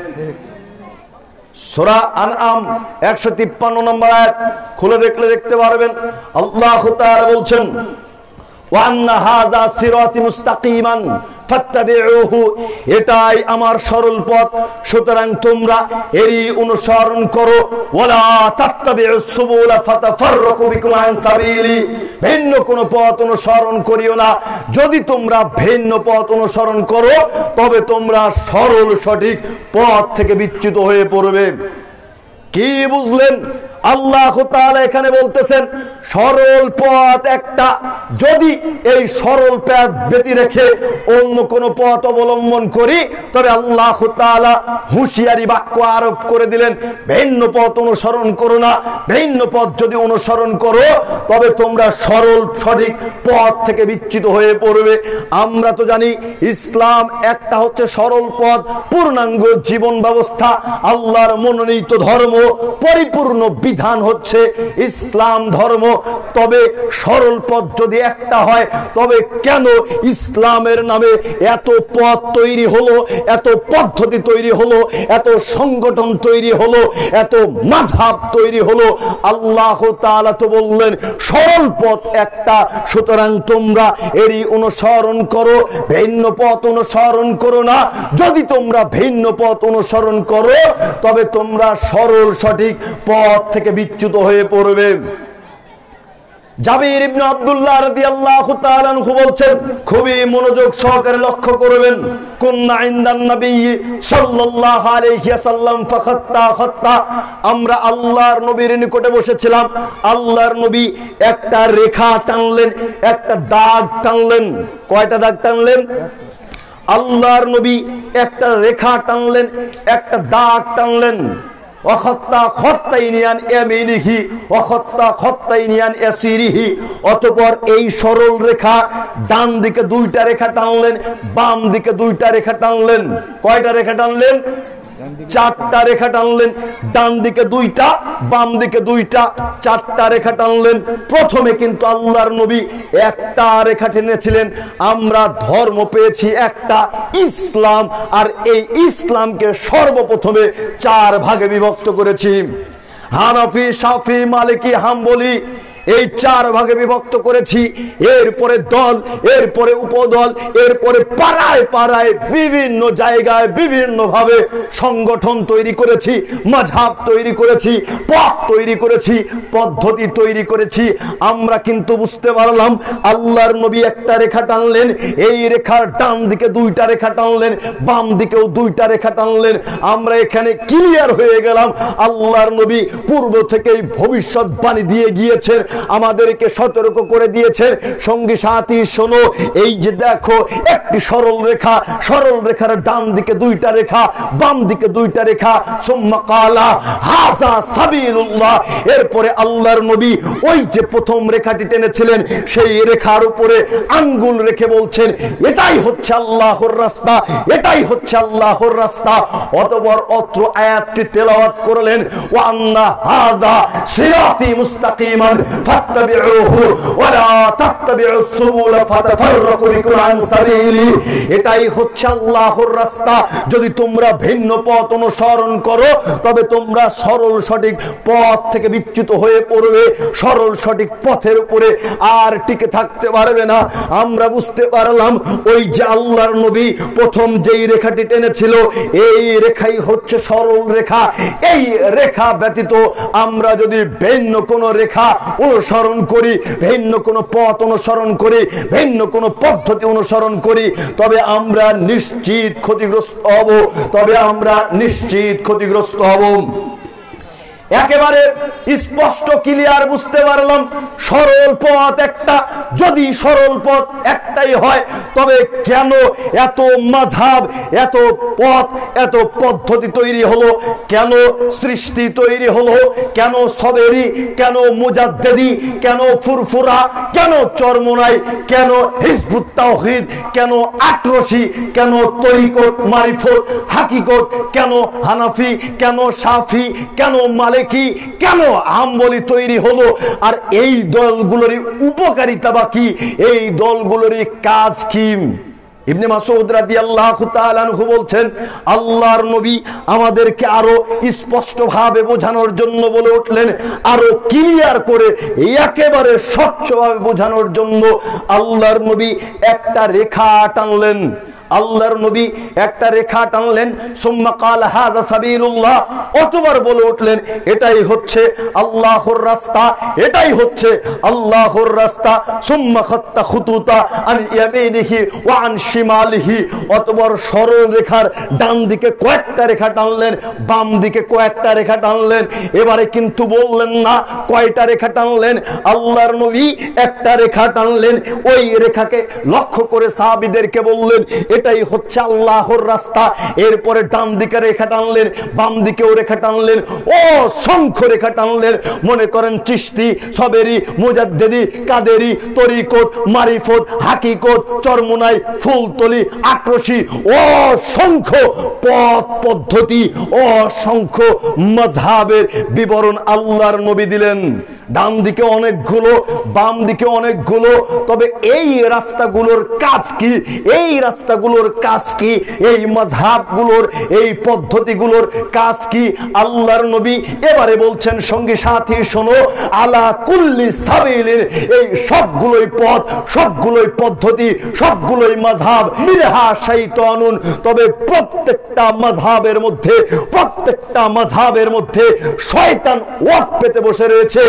সূরা আনআম 153 নম্বর আয়াত খুলে দেখলে দেখতে পারবেন আল্লাহ তাআলা বলছেন, ওয়া আন্না হাযা সিরাতি মুস্তাকিমান ফাত্তাবিউহু, এটাই আমার সরল পথ, সুতরাং তোমরা এরই অনুসরণ করো। ওয়ালা তাত্তাবিউস সুবুলা ফাতাফাররাকু বিকুম আন সাবিলি, ভিন্ন কোন পথ অনুসরণ করিও না। যদি তোমরা ভিন্ন পথ অনুসরণ করো তবে তোমরা সরল সঠিক পথ থেকে বিচ্যুত হয়ে পড়বে। কি বুঝলেন? আল্লাহ তাআলা এখানে বলতেছেন সরল পথ একটা, যদি এই সরল পথ ব্যতি রেখে অন্য কোন পথ অবলম্বন করি তবে আল্লাহ তাআলা হুঁশিয়ারি বাক্য আরোপ করে দিলেন, ভিন্ন পথ অনুসরণ করো না। ভিন্ন পথ যদি অনুসরণ করো তবে তোমরা সরল সঠিক পথ থেকে বিচ্যুত হয়ে পড়বে। আমরা তো জানি ইসলাম একটা হচ্ছে সরল পথ, পূর্ণাঙ্গ জীবন ব্যবস্থা, আল্লাহর মনোনীত ধর্ম, পরিপূর্ণ বিধান হচ্ছে ইসলাম ধর্ম। তবে সরল পথ যদি একটা হয় তবে কেন ইসলামের নামে এত পথ তৈরি হলো, এত পদ্ধতি তৈরি হলো, এত সংগঠন তৈরি হলো, এত মাযহাব তৈরি হলো? আল্লাহ তাআলা তো বললেন সরল পথ একটা, সুতরাং তোমরা এরই অনুসরণ করো, ভিন্ন পথ অনুসরণ করো না। যদি তোমরা ভিন্ন পথ অনুসরণ করো তবে তোমরা সরল সঠিক পথ থেকে বিচ্যুত হয়ে পড়বে। জাবির ইবনে আব্দুল্লাহ রাদিয়াল্লাহু তাআলা আনহু বলছেন, খুবই মনোযোগ সহকারে লক্ষ্য করবেন, কুননা ইনদান নবী সাল্লাল্লাহু আলাইহি ওয়াসাল্লাম ফাখাত্তা খাত্তা, আমরা আল্লাহর নবীর নিকটে বসেছিলাম। আল্লাহর নবী একটা রেখা টানলেন, একটা দাগ টানলেন। কয়টা দাগ টানলেন? আল্লাহর নবী একটা রেখা টানলেন, একটা দাগ টানলেন। অতঃপর এই সরল রেখা, ডান দিকে দুইটা রেখা টানলেন, বাম দিকে দুইটা রেখা টানলেন। কয়টা রেখা টানলেন? চারটা রেখা টানলেন। ডান দিকে দুইটা, বাম দিকে দুইটা, চারটা রেখা টানলেন। প্রথমে কিন্তু আল্লাহর নবী একটা রেখা টেনেছিলেন। আমরা ধর্ম পেয়েছি একটা, ইসলাম। আর এই ইসলামকে সর্বপ্রথমে চার ভাগে বিভক্ত করেছি। হানাফি, শাফি, মালিকি, হাম্বলি, এই চার ভাগে বিভক্ত করেছি। এরপরে দল, এরপরে উপদল, এরপরে পাড়ায় পাড়ায় বিভিন্ন জায়গায় বিভিন্ন ভাবে সংগঠন তৈরি করেছি, মাযহাব তৈরি করেছি, পথ তৈরি করেছি, পদ্ধতি তৈরি করেছি। আমরা কিন্তু বুঝতে পারলাম আল্লাহর নবী একটা রেখা টানলেন, এই রেখার ডান দিকে দুইটা রেখা টানলেন, বাম দিকেও দুইটা রেখা টানলেন। আমরা এখানে ক্লিয়ার হয়ে গেলাম আল্লাহর নবী পূর্ব থেকেই ভবিষ্যৎবাণী দিয়ে গিয়েছেন আমাদেরকে সতর্ক করে দিয়েছেন। সঙ্গী সাথী শোনো, এই যে দেখো একটি সরল রেখা, সরল রেখার ডান দিকে দুইটা রেখা, বাম দিকে দুইটা রেখা। সুম্মা ক্বালা হাযা সাবিলুল্লাহ, এরপরে আল্লাহর নবী ওই যে প্রথম রেখাটি টেনেছিলেন সেই রেখার উপরে আঙ্গুল রেখে বলছেন এটাই হচ্ছে আল্লাহর রাস্তা, এটাই হচ্ছে আল্লাহর রাস্তা। অতঃপর অত্র আয়াতটি তেলাওয়াত করলেন, ওয়া আন্না হাযা সিরাতি মুস্তাকিমান ফাত্তাবিউহু ওয়া লা তাত্তাবিউস সুবুলা ফাতাফাররাকু বিকুম আন সাবিলি। এটাই হচ্ছে আল্লাহর রাস্তা। যদি তোমরা ভিন্ন পথ অনুসরণ করো তবে তোমরা সরল সঠিক পথ থেকে বিচ্যুত হয়ে পড়বে, সরল সঠিক পথের উপরে আর টিকে থাকতে পারবে না। আমরা বুঝতে পারলাম ওই যে আল্লাহর নবী প্রথম যেই রেখাটি টেনেছিল এই রেখাই হচ্ছে সরল রেখা। এই রেখা ব্যতীত আমরা যদি ভিন্ন কোন রেখা অনুসরণ করি, ভিন্ন কোন পথ অনুসরণ করি, ভিন্ন কোন পদ্ধতি অনুসরণ করি তবে আমরা নিশ্চিত ক্ষতিগ্রস্ত হব, তবে আমরা নিশ্চিত ক্ষতিগ্রস্ত হব। একেবারে স্পষ্ট ক্লিয়ার বুঝতে পারলাম সরল পথ একটা। যদি সরল পথ একটাই হয় তবে কেন এত মাযহাব, এত পথ, এত পদ্ধতি তৈরি হলো? কেন সৃষ্টি তৈরি হলো? কেন সবেরি, কেন মুজাদ্দেদি, কেন ফুরফুরা, কেন চরমোনাই, কেন হিজবুত তাওহীদ, কেন আটরশি, কেন তরিকত মারিফত হাকিকত, কেন হানাফি, কেন শাফি, কেন মালিকি, কেন হাম্বলি তৈরি হলো? আর এই দলগুলোর উপকারিতা বা কি? এই দলগুলোর কাজ কি? ইবনে মাসউদ রাদিয়াল্লাহু তাআলা আনহু বলছেন আল্লাহর নবী আমাদেরকে আরো স্পষ্ট ভাবে বোঝানোর জন্য বলে উঠলেন, আরো ক্লিয়ার করে একেবারে স্বচ্ছভাবে বোঝানোর জন্য আল্লাহর নবী একটা রেখা টানলেন। আল্লাহর নবী একটা রেখা টানলেন, সুম্মা ক্বালা হাযা সাবিলুল্লাহ, অতবার বলে উঠলেন এটাই হচ্ছে আল্লাহর রাস্তা, এটাই হচ্ছে আল্লাহর রাস্তা। সুম্মা খাত্তা খুতুতা আন ইয়ামিনিহি ওয়া আন শিমালিহি, অতবার সরল রেখার ডান দিকে কয়েকটা রেখা টানলেন, বাম দিকে কয়েকটা রেখা টানলেন। এবারে কিন্তু বললেন না কয়টা রেখা টানলেন, আল্লাহর নবী একটা রেখা টানলেন। ওই রেখাকে লক্ষ্য করে সাহাবীদেরকে বললেন এটাই হচ্ছে আল্লাহর রাস্তা। এরপরে ডান দিকে রেখা টানলেন, বাম দিকেও রেখা টানলেন, অসংখ্য রেখা টানলেন। মনে করেন চিশতি, সবেরি, মুজাদ্দেদি, কাদেরি, তরিকত, মারিফত, হাকিকত, চরমোনাই, ফুলতলি, আটরশি, অসংখ্য পথ পদ্ধতি, অসংখ্য মাযহাবের বিবরণ আল্লাহর নবী দিলেন। ডান দিকে অনেকগুলো, বাম দিকে অনেকগুলো। তবে এই রাস্তাগুলোর কাজ কি? এই রাস্তাগুলোর কাজ কি? এই মাযহাবগুলোর, এই পদ্ধতিগুলোর কাজ কি? আল্লাহর নবী এবারে বলছেন সঙ্গী সাথী শোনো, আলা কুল্লি সাবিলিন, এই সবগুলোই পথ, সবগুলোই পদ্ধতি, সবগুলোই মাযহাব মিনহা শাইতানুন, তবে প্রত্যেকটা মাযহাবের মধ্যে, প্রত্যেকটা মাযহাবের মধ্যে শয়তান ওয়াক পেতে বসে রয়েছে।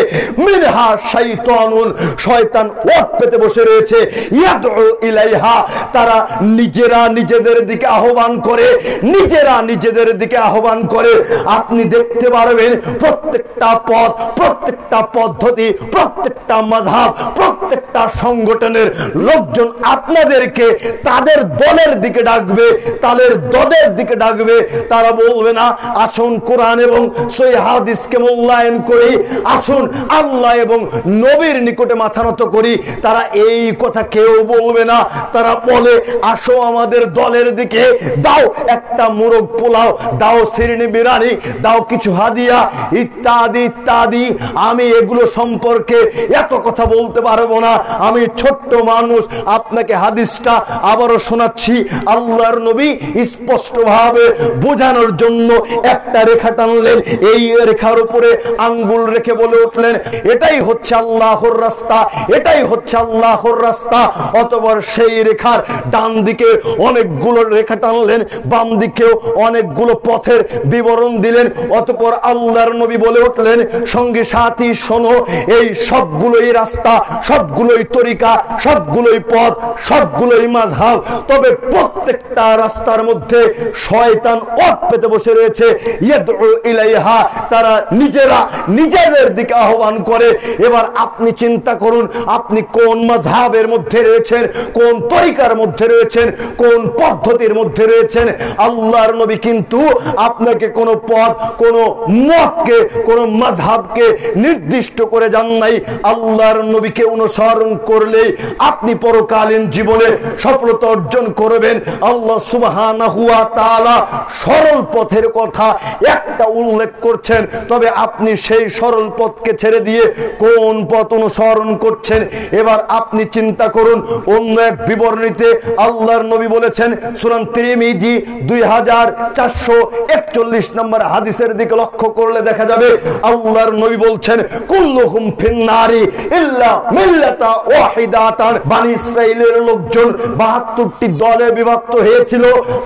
মিনহা শাইতানুন, শয়তান ওয়াক পেতে বসে রয়েছে। ইয়াদউ ইলাইহা, তারা নিজেরা নিজেদের দিকে আহ্বান করে, নিজেরা নিজেদের দিকে আহ্বান করে। আপনি দেখতে পারবেন প্রত্যেকটা পথ, প্রত্যেকটা পদ্ধতি, প্রত্যেকটা মাযহাব, প্রত্যেকটা সংগঠনের লোকজন আপনাদেরকে তাদের দলের দিকে ডাকবে, তাদের দলের দিকে ডাকবে। তারা বলবে না আসুন কোরআন এবং সহিহ হাদিসকে মূল্যায়ন করি, আসুন আল্লাহ এবং নবীর নিকটে মাথা নত করি। তারা এই কথা কেউ বলবে না। তারা বলে আসো আমাদের দলের দিকে, দাও একটা মুরগ পোলাও, দাও শিরনি বিরিয়ানি, দাও কিছু হাদিয়া, ইত্যাদি ইত্যাদি। আমি এগুলো সম্পর্কে এত কথা বলতে পারবো না, আমি ছোট্ট মানুষ। আপনাকে হাদিসটা আবারও শোনাচ্ছি। আল্লাহর নবী স্পষ্টভাবে বোঝানোর জন্য একটা রেখা টানলেন, এই রেখার উপরে আঙ্গুল রেখে বলে উঠলেন এটাই হচ্ছে আল্লাহর রাস্তা, এটাই হচ্ছে আল্লাহর রাস্তা। অতঃপর সেই রেখার ডান দিকে অনেকগুলো রেখা টানলেন, বাম দিকেও অনেকগুলো পথের বিবরণ দিলেন। অতঃপর আল্লাহর নবী বলে উঠলেন সঙ্গী সাথী শোনো, এই সবগুলোই রাস্তা, সবগুলোই তরিকা, সবগুলোই পথ, সবগুলোই মাযহাব, তবে প্রত্যেকটা রাস্তার মধ্যে শয়তান ওয়াক পেতে বসে রয়েছে। ইয়াদউ ইলাইহা, তারা নিজেরা নিজেদের দিকে আহ্বান আহ্বান করে। এবার আপনি চিন্তা করুন, আপনি কোন মাযহাবের মধ্যে রয়েছেন, কোন তরিকার মধ্যে রয়েছেন, কোন পদ্ধতির মধ্যে রয়েছেন। আল্লাহর নবী কিন্তু আপনাকে কোনো পথ, কোনো মতকে, কোনো মাযহাবকে নির্দিষ্ট করে যান নাই। আল্লাহর নবীকে অনুসরণ করলেই আপনি পরকালীন জীবনে সফলতা অর্জন করবেন। আল্লাহ সুবহানাহু ওয়া তাআলা সরল পথের কথা একটা উল্লেখ করছেন, তবে আপনি সেই সরল পথকে ছেড়ে দিয়ে কোন পথ অনুসরণ করছেন। এবার আপনি চিন্তা করুন, অন্য এক বিবরণীতে আল্লাহর নবী বলেছেন, সূরা তিরমিজি 2441 নম্বর হাদিসের দিকে লক্ষ্য করলে দেখা যাবে আল্লাহর নবী বলছেন, কুল্লুহুম ফিন্নারি ইল্লা মিল্লাতা ওয়াহিদাতান। বনি ইসরাইলের লোকজন 72টি দলে বিভক্ত হয়েছিল,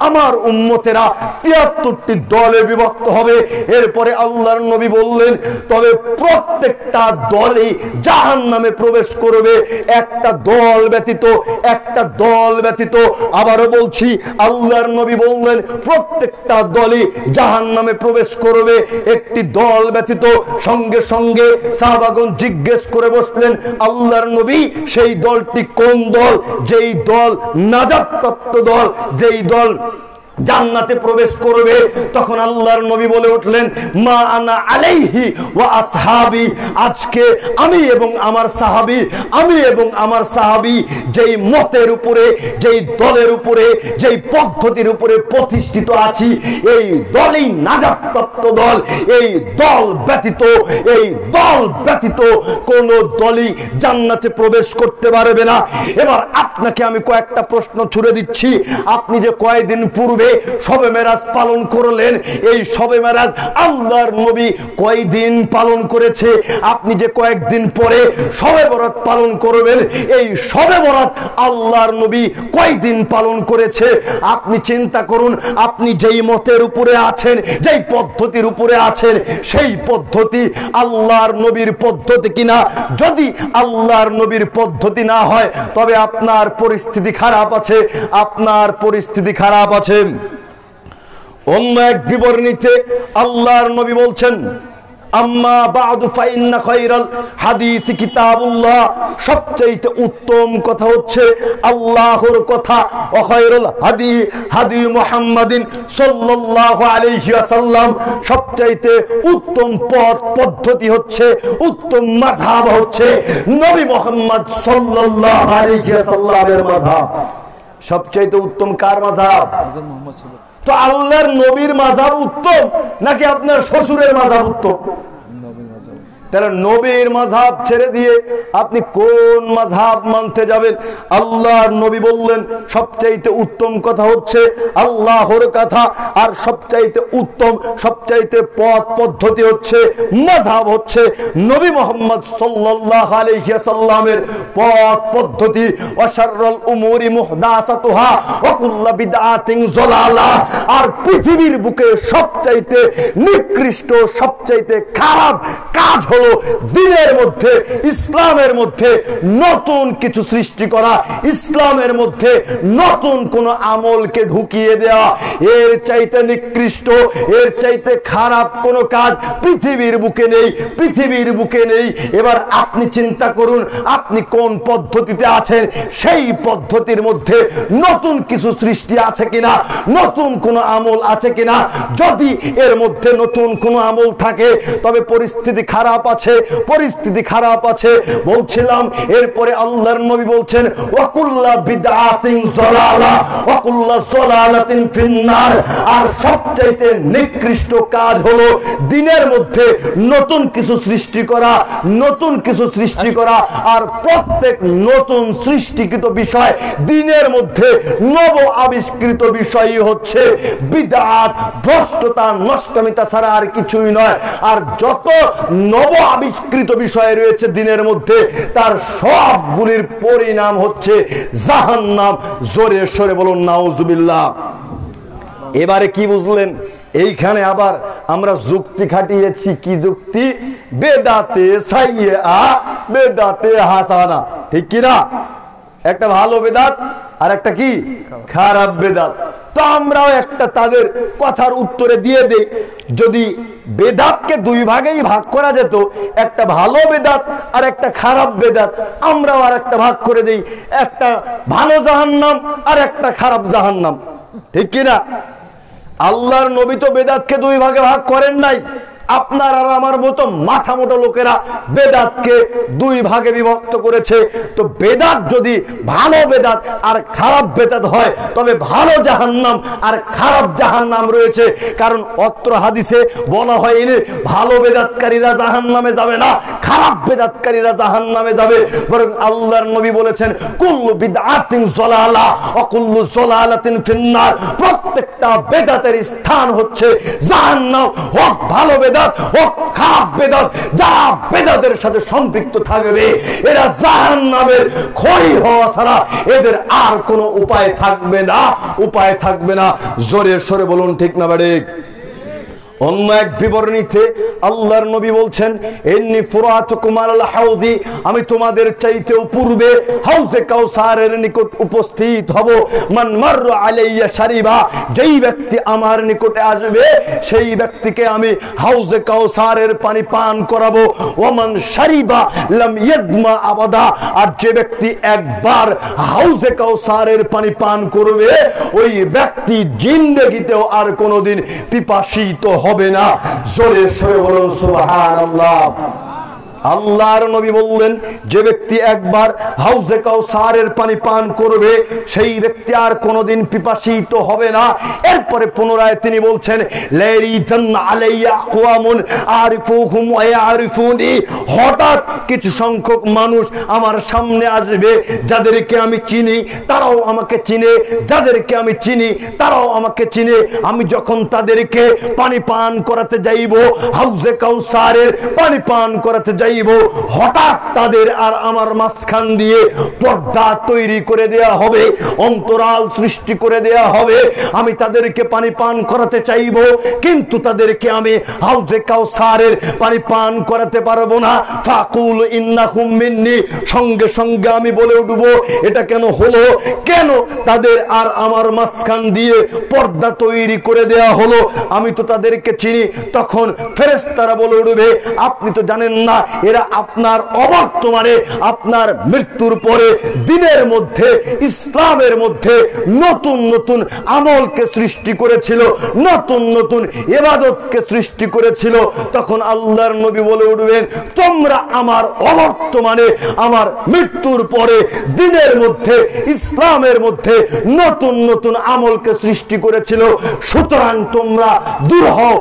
আমার উম্মতেরা 73টি দলে বিভক্ত হবে। এরপরে আল্লাহর নবী বললেন, তবে প্রত্যেকটা দলই জাহান্নামে প্রবেশ করবে, একটা দল ব্যতীত, একটা দল ব্যতীত। আবারও বলছি, আল্লাহর নবী বললেন প্রত্যেকটা দলই জাহান্নামে প্রবেশ করবে, একটি দল ব্যতীত। সঙ্গে সঙ্গে সাহাবাগণ জিজ্ঞেস করে বসলেন, আল্লাহর নবী সেই দলটি কোন দল? যেই দল নাজাতপ্রাপ্ত দল, যেই দল জান্নাতে প্রবেশ করবে। তখন আল্লাহর নবী বলে উঠলেন, মা আনা আলাইহি ওয়া আসহাবি। আজকে আমি এবং আমার সাহাবী, আমি এবং আমার সাহাবী যেই মতের উপরে, যেই দলের উপরে, যেই পদ্ধতির উপরে প্রতিষ্ঠিত আছি, এই দলই নাজাতপ্রাপ্ত দল। এই দল ব্যতীত, এই দল ব্যতীত কোন দলই জান্নাতে প্রবেশ করতে পারবে না। এবার আপনাকে আমি কয়েকটা প্রশ্ন ছুড়ে দিচ্ছি। আপনি যে কয়েকদিন পূর্বে শবে মেরাজ পালন করলেন, এই শবে মেরাজ আল্লাহর নবী কয়দিন পালন করেছে? আপনি যে কয়েকদিন পরে শবে বরাত পালন করবেন, এই শবে বরাত আল্লাহর নবী কয়দিন পালন করেছে? আপনি চিন্তা করুন, আপনি যেই মতের উপরে আছেন, যেই পদ্ধতির উপরে আছেন, সেই পদ্ধতি আল্লাহর নবীর পদ্ধতি কিনা? যদি আল্লাহর নবীর পদ্ধতি না হয়, তবে আপনার পরিস্থিতি খারাপ আছে, আপনার পরিস্থিতি খারাপ আছে। অন্য এক বিবরণীতে আল্লাহর নবী বলছেন, আম্মা বা'দু ফাইন্না খায়রাল হাদিস কিতাবুল্লাহ। সবচেয়ে উত্তম কথা হচ্ছে আল্লাহর কথা। ওয়া খায়রুল হাদি হাদি মুহাম্মাদিন সাল্লাল্লাহু আলাইহি ওয়াসাল্লাম। সবচেয়ে উত্তম পথ পদ্ধতি হচ্ছে, উত্তম মাযহাব হচ্ছে নবী মুহাম্মদ সাল্লাল্লাহু আলাইহি ওয়াসাল্লামের মাযহাব। সবচেয়ে উত্তম কার মাযহাব? তো আল্লাহর নবীর মাযহাব উত্তম নাকি আপনার শ্বশুরের মাযহাব উত্তম? তাহলে নবীর মাযহাব ছেড়ে দিয়ে আপনি কোন মাযহাব মানতে যাবেন? আল্লাহর নবী বললেন সবচাইতে উত্তম কথা হচ্ছে আল্লাহর কথা, আর সবচাইতে উত্তম, সবচাইতে পথ পদ্ধতি হচ্ছে, মাযহাব হচ্ছে নবী মুহাম্মদ সাল্লাল্লাহু আলাইহি ওয়াসাল্লামের পথ পদ্ধতি। ওয়া শাররুল উমুরি মুহদাসাতুহা ওয়া কুল্লু বিদআতিন যালালা। আর পৃথিবীর বুকে সবচাইতে নিকৃষ্ট, সবচাইতে খারাপ কাজ হলো দিনের মধ্যে, ইসলামের মধ্যে নতুন কিছু সৃষ্টি করা, ইসলামের মধ্যে নতুন কোন আমলকে ঢুকিয়ে দেওয়া। এর চাইতে নিকৃষ্ট, এর চাইতে খারাপ কোন কাজ পৃথিবীর বুকে নেই, পৃথিবীর বুকে নেই। এবার আপনি চিন্তা করুন, আপনি কোন পদ্ধতিতে আছেন, সেই পদ্ধতির মধ্যে নতুন কিছু সৃষ্টি আছে কিনা, নতুন কোন আমল আছে কিনা। যদি এর মধ্যে নতুন কোন আমল থাকে, তবে পরিস্থিতি খারাপ আছে, পরিস্থিতি খারাপ আছে। বলছিলাম এরপরে আল্লাহর নবী বলছেন, ওয়া কুল্লু বিদআতিন যালালা ওয়া কুল্লু যালালাতিন ফিন্নার। আর সবচাইতে নিকৃষ্ট কাজ হলো দিনের মধ্যে নতুন কিছু সৃষ্টি করা, নতুন কিছু সৃষ্টি করা। আর প্রত্যেক নতুন সৃষ্টিকৃত বিষয়, দিনের মধ্যে নব আবিষ্কৃত বিষয়ই হচ্ছে বিদআত, ভ্রষ্টতা, নষ্টমিতা ছাড়া আর কিছুই নয়। আর যত নব আবিষ্কৃত বিষয় রয়েছে দিনের মধ্যে, তার সবগুলির পরিণাম হচ্ছে জাহান্নাম। জোরে সরে বলুন নাউজুবিল্লাহ। এবারে কি বুঝলেন? এইখানে আবার আমরা যুক্তি খাটিয়েছি। কি যুক্তি? বেদাতে সাইয়্যা, বেদাতে হাসানা, ঠিক কি না? একটা ভালো বেদাত আর একটা কি খারাপ বেদাত। তো আমরাও একটা তাদের কথার উত্তরে দিয়ে দেই, যদি বেদাতকে দুই ভাগেই ভাগ করা যেত, একটা ভালো বেদাত আর একটা খারাপ বেদাত, আমরাও আর একটা ভাগ করে দেই, একটা ভালো জাহান্নাম আর একটা খারাপ জাহান্নাম, ঠিক কিনা? আল্লাহর নবী তো বেদাতকে দুই ভাগে ভাগ করেন নাই। আপনার আর আমার মতো মাথা মোটা লোকেরা বেদাতকে দুই ভাগে বিভক্ত করেছে। তো বেদাত যদি ভালো বেদাত আর খারাপ বেদাত হয়, তবে ভালো জাহান্নাম আর খারাপ জাহান্নাম রয়েছে। কারণ অত্র হাদিসে বলা হয়নি ভালো বেদাতকারীরা জাহান্নামে যাবে না, খারাপ বেদাতকারীরা জাহান্নামে যাবে, বরং আল্লাহর নবী বলেছেন কুল্লু বিদআতিন যালালা ওয়া কুল্লু যালালাতিন ফিন্নার। প্রত্যেকটা বেদাতের স্থান হচ্ছে জাহান্নাম। হোক ভালো বেদাত হোক খারাপ বেদাত, যারা বেদাতের সাথে সম্পৃক্ত থাকবে এরা জাহান্নামের খড়ি হওয়া ছাড়া এদের আর কোনো উপায় থাকবে না, উপায় থাকবে না। জোরে সরে বলুন ঠিক না বেঠিক? অন্য এক বিবরণীতে আল্লাহর নবী বলছেন ইন্নী ফুরাতুকুম আলাল হাউদি, আমি তোমাদের চাইতেও পূর্বে হাউজে কাউসারের নিকট উপস্থিত হব। মান মাররা আলাইয়া শারিবা, যেই ব্যক্তি আমার নিকটে আসবে সেই ব্যক্তিকে আমি হাউজে কাউসারের পানি পান করাবো। ওমান শারিবা লাম ইয়াদমা আবাদা, আর যে ব্যক্তি একবার হাউজে কাউসারের পানি পান করবে ওই ব্যক্তি জিন্দেগিতেও আর কোনোদিন পিপাসিত হবে না। জোরে সরে বলুন সুবহানাল্লাহ। আল্লাহর নবী বললেন যে ব্যক্তি একবার হাউজে কাউসারের পানি পান করবে সেই ব্যক্তি আর কোনোদিন পিপাসিত হবে না। এরপরে পুনরায় তিনি বলছেন লাইরিতান আলাইয়া আকওয়ামুন আরিফুহুম ওয়া ইয়ারিফুনি, হঠাৎ কিছু সংখ্যক মানুষ আমার সামনে আসবে যাদেরকে আমি চিনি তারাও আমাকে চিনে, যাদেরকে আমি চিনি তারাও আমাকে চিনে। আমি যখন তাদেরকে পানি পান করাতে যাইব, হাউজে কাউসারের পানি পান করাতে যাইব, হঠাৎ তাদের আর আমার মাঝখান দিয়ে পর্দা তৈরি করে দেয়া হবে, অন্তরাল সৃষ্টি করে দেয়া হবে। আমি তাদেরকে পানি পান করাতে চাইব, কিন্তু তাদেরকে আমি হাউজে কাউসারের পানি পান করাতে পারবো না। ফাকুল ইন্নাকুম মিন্নি, সঙ্গে সঙ্গে আমি বলে উঠব এটা কেন হলো, কেন তাদের আর আমার মাঝখান দিয়ে পর্দা তৈরি করে দেয়া হলো, আমি তো তাদেরকে চিনি। তখন ফেরেশতারা বলে উঠবে আপনি তো জানেন না এরা আপনার অবর্তমানে আপনার মৃত্যুর পরে দিনের মধ্যে ইসলামের মধ্যে নতুন নতুন আমলকে সৃষ্টি করেছিল, নতুন নতুন ইবাদতকে সৃষ্টি করেছিল। তখন আল্লাহর নবী বলে উঠবেন তোমরা আমার অবর্তমানে আমার মৃত্যুর পরে দিনের মধ্যে ইসলামের মধ্যে নতুন নতুন আমলকে সৃষ্টি করেছিল, সুতরাং তোমরা দূর হও।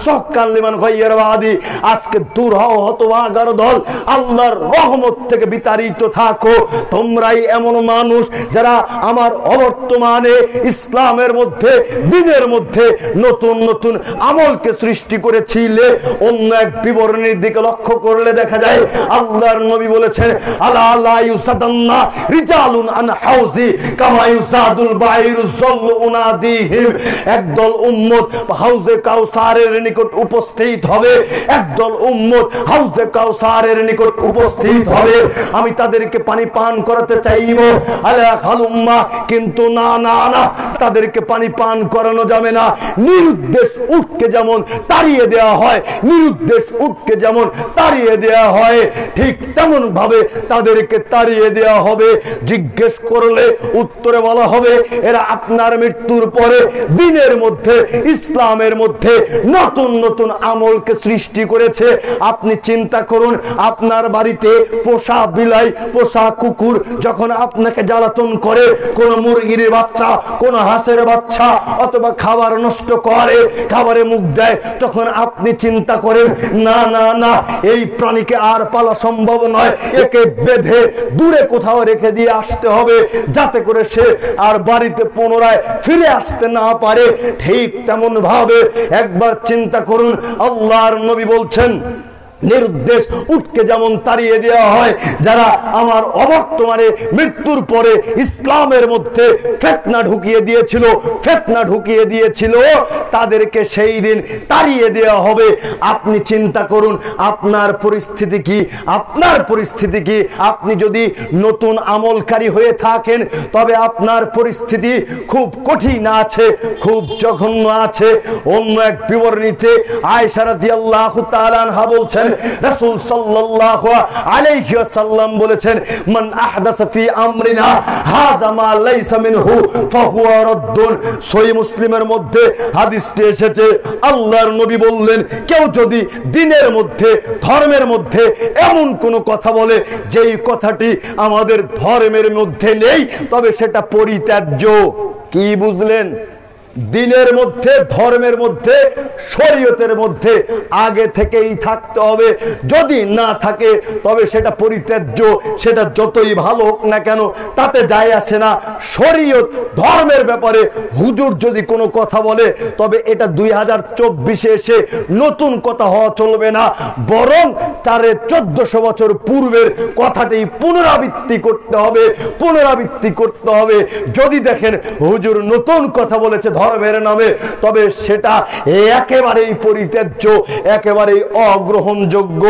সহকান লিমান গায়্যার বাদি, আজকে দূর হও হতভাগার দল, আল্লাহর রহমত থেকে বিতাড়িত থাকো। তোমরাই এমন মানুষ যারা আমার অবর্তমানে ইসলামের মধ্যে দিনের মধ্যে নতুন নতুন আমলকে সৃষ্টি করেছিলে। অন্য এক বিবরণীর দিকে লক্ষ্য করলে দেখা যায় আল্লাহর নবী বলেছেন আলা লা ইউসাদান্না রিজালুন আন হাউজি কামা ইউসাদুল বাইরু যাল্লু উনাদিহিম, একদল উম্মত হাউজে কাউসারের নিকট উপস্থিত হবে, একদল উম্মত হাউজে কাউসারের নিকট উপস্থিত হবে, আমি তাদেরকে পানি পান করাতে চাইব। আলা খালুম্মা, কিন্তু না না না, তাদেরকে পানি পান করানো যাবে না। নিরুদ্দেশ উটকে যেমন তাড়িয়ে দেওয়া হয়, নিরুদ্দেশ উটকে যেমন তাড়িয়ে দেওয়া হয়, ঠিক তেমন ভাবে তাদেরকে তাড়িয়ে দেওয়া হবে। জিজ্ঞেস করলে উত্তরে বলা হবে এরা আপনার মৃত্যুর পরে দিনের মধ্যে ইসলামের মধ্যে নতুন নতুন আমলকে সৃষ্টি করেছে। আপনি চিন্তা করুন, আপনার বাড়িতে পোষা বিলাই পোষা কুকুর যখন আপনাকে জ্বালাতন করে, কোন মুরগির বাচ্চা কোন হাঁসের বাচ্চা অথবা খাবার নষ্ট করে, খাবারে মুখ দেয়, তখন আপনি চিন্তা করেন না না না এই প্রাণীকে আর পালা সম্ভব নয়, একে বেঁধে দূরে কোথাও রেখে দিয়ে আসতে হবে যাতে করে সে আর বাড়িতে পুনরায় ফিরে আসতে না পারে। ঠিক তেমন ভাবে একবার চিন্তা করুন, আল্লাহর নবী বলছেন নিরুদ্দেশ উটকে যেমন তাড়িয়ে দেওয়া হয়, যারা আমার অবর্তমানে মৃত্যুর পরে ইসলামের মধ্যে ফিতনা ঢুকিয়ে দিয়েছিল তাদেরকে সেই দিন তাড়িয়ে দেওয়া হবে। আপনি চিন্তা করুন আপনার পরিস্থিতি কি। আপনি যদি নতুন আমলকারী হয়ে থাকেন তবে আপনার পরিস্থিতি খুব কঠিন আছে, খুব জঘন্য আছে। অন্য এক বিবরণীতে আয়েশা রাদিয়াল্লাহু তাআলা আনহা বলছেন, রাসূল সাল্লাল্লাহু আলাইহি ওয়াসাল্লাম বলেছেন, মান আহদাসা ফি আমরিনা হাযা মা লাইসা মিনহু ফাহুয়া রাদ্দুন। সহিহ মুসলিমের মধ্যে হাদিসটি এসেছে, আল্লাহর নবী বললেন, কেউ যদি দ্বীনের মধ্যে, ধর্মের মধ্যে এমন কোন কথা বলে যেই কথাটি আমাদের ধর্মের মধ্যে নেই, তবে সেটা পরিত্যাজ্য। কি বুঝলেন? দ্বীনের মধ্যে, ধর্মের মধ্যে, শরীয়তের মধ্যে আগে থেকেই থাকতে হবে। যদি না থাকে তবে সেটা পরিত্যাজ্য। সেটা যতই ভালো হোক না কেন তাতে যায় আসে না। শরীয়ত ধর্মের ব্যাপারে হুজুর যদি কোনো কথা বলে তবে এটা 2024-এ এসে নতুন কথা হওয়া চলবে না, বরং 1400 বছর পূর্বের কথাটি পুনরাবৃত্তি করতে হবে। যদি দেখেন হুজুর নতুন কথা বলেছে ধর্মের নামে, তবে সেটা একেবারেই পরিত্যাজ্য, একেবারেই অগ্রহণযোগ্য।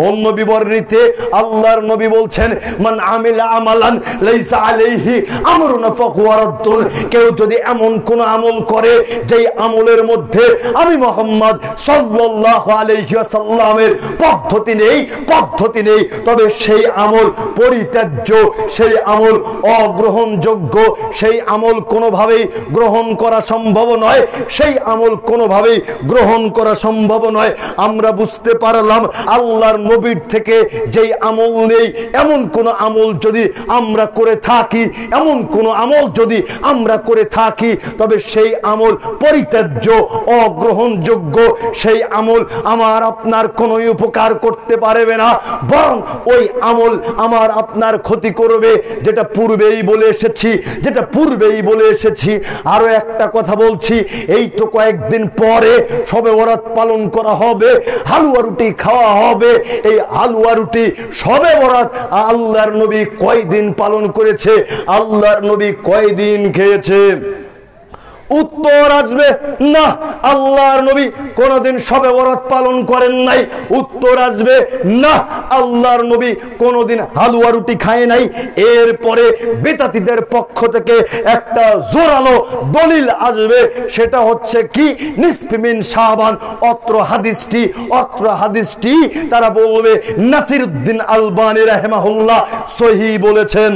অন্য বিবরণীতে আল্লাহর নবী বলছেন, মান আমিলা আমালান লাইসা আলাইহি আমরুনা ফাহুয়া রাদ্দুন। কেউ যদি এমন কোন আমল করে যেই আমলের মধ্যে আমি মুহাম্মদ সাল্লাল্লাহু আলাইহি ওয়াসাল্লামের পদ্ধতি নেই, তবে সেই আমল পরিত্যাজ্য, সেই আমল অগ্রহণযোগ্য, সেই আমল কোনোভাবেই গ্রহণ করা সম্ভব নয়, সেই আমল কোনোভাবেই গ্রহণ করা সম্ভব নয়। আমরা বুঝতে পারলাম আল্লাহর নবীর থেকে যেই আমল নেই, এমন কোন আমল যদি আমরা করে থাকি, তবে সেই আমল পরিত্যাজ্য, অগ্রহণযোগ্য। সেই আমল আমার আপনার কোনো উপকার করতে পারবে না, বরং ওই আমল আমার আপনার ক্ষতি করবে। যেটা পূর্বেই বলে এসেছি। আরো একটা কথা বলছি, এই তো কয়েকদিন পরে শবে বরাত পালন করা হবে, হালুয়া রুটি খাওয়া হবে। এই হালুয়া রুটি শবে বরাত আল্লাহর নবী কয়দিন পালন করেছে? আল্লাহর নবী কয়দিন খেয়েছে? উত্তর আসবে না, আল্লাহর নবী কোনদিন শবে বরাত পালন করেন নাই। উত্তর আসবে না, আল্লাহর নবী কোনদিন হালুয়া রুটি খায় নাই। এরপরে বেদাতীদের পক্ষ থেকে একটা জোরালো দলিল আসবে, সেটা হচ্ছে কি? নিসফি মিন শাবান। অত্র হাদিসটি তারা বলবে নাসিরউদ্দিন আলবানী রাহিমাহুল্লাহ সহিহ বলেছেন।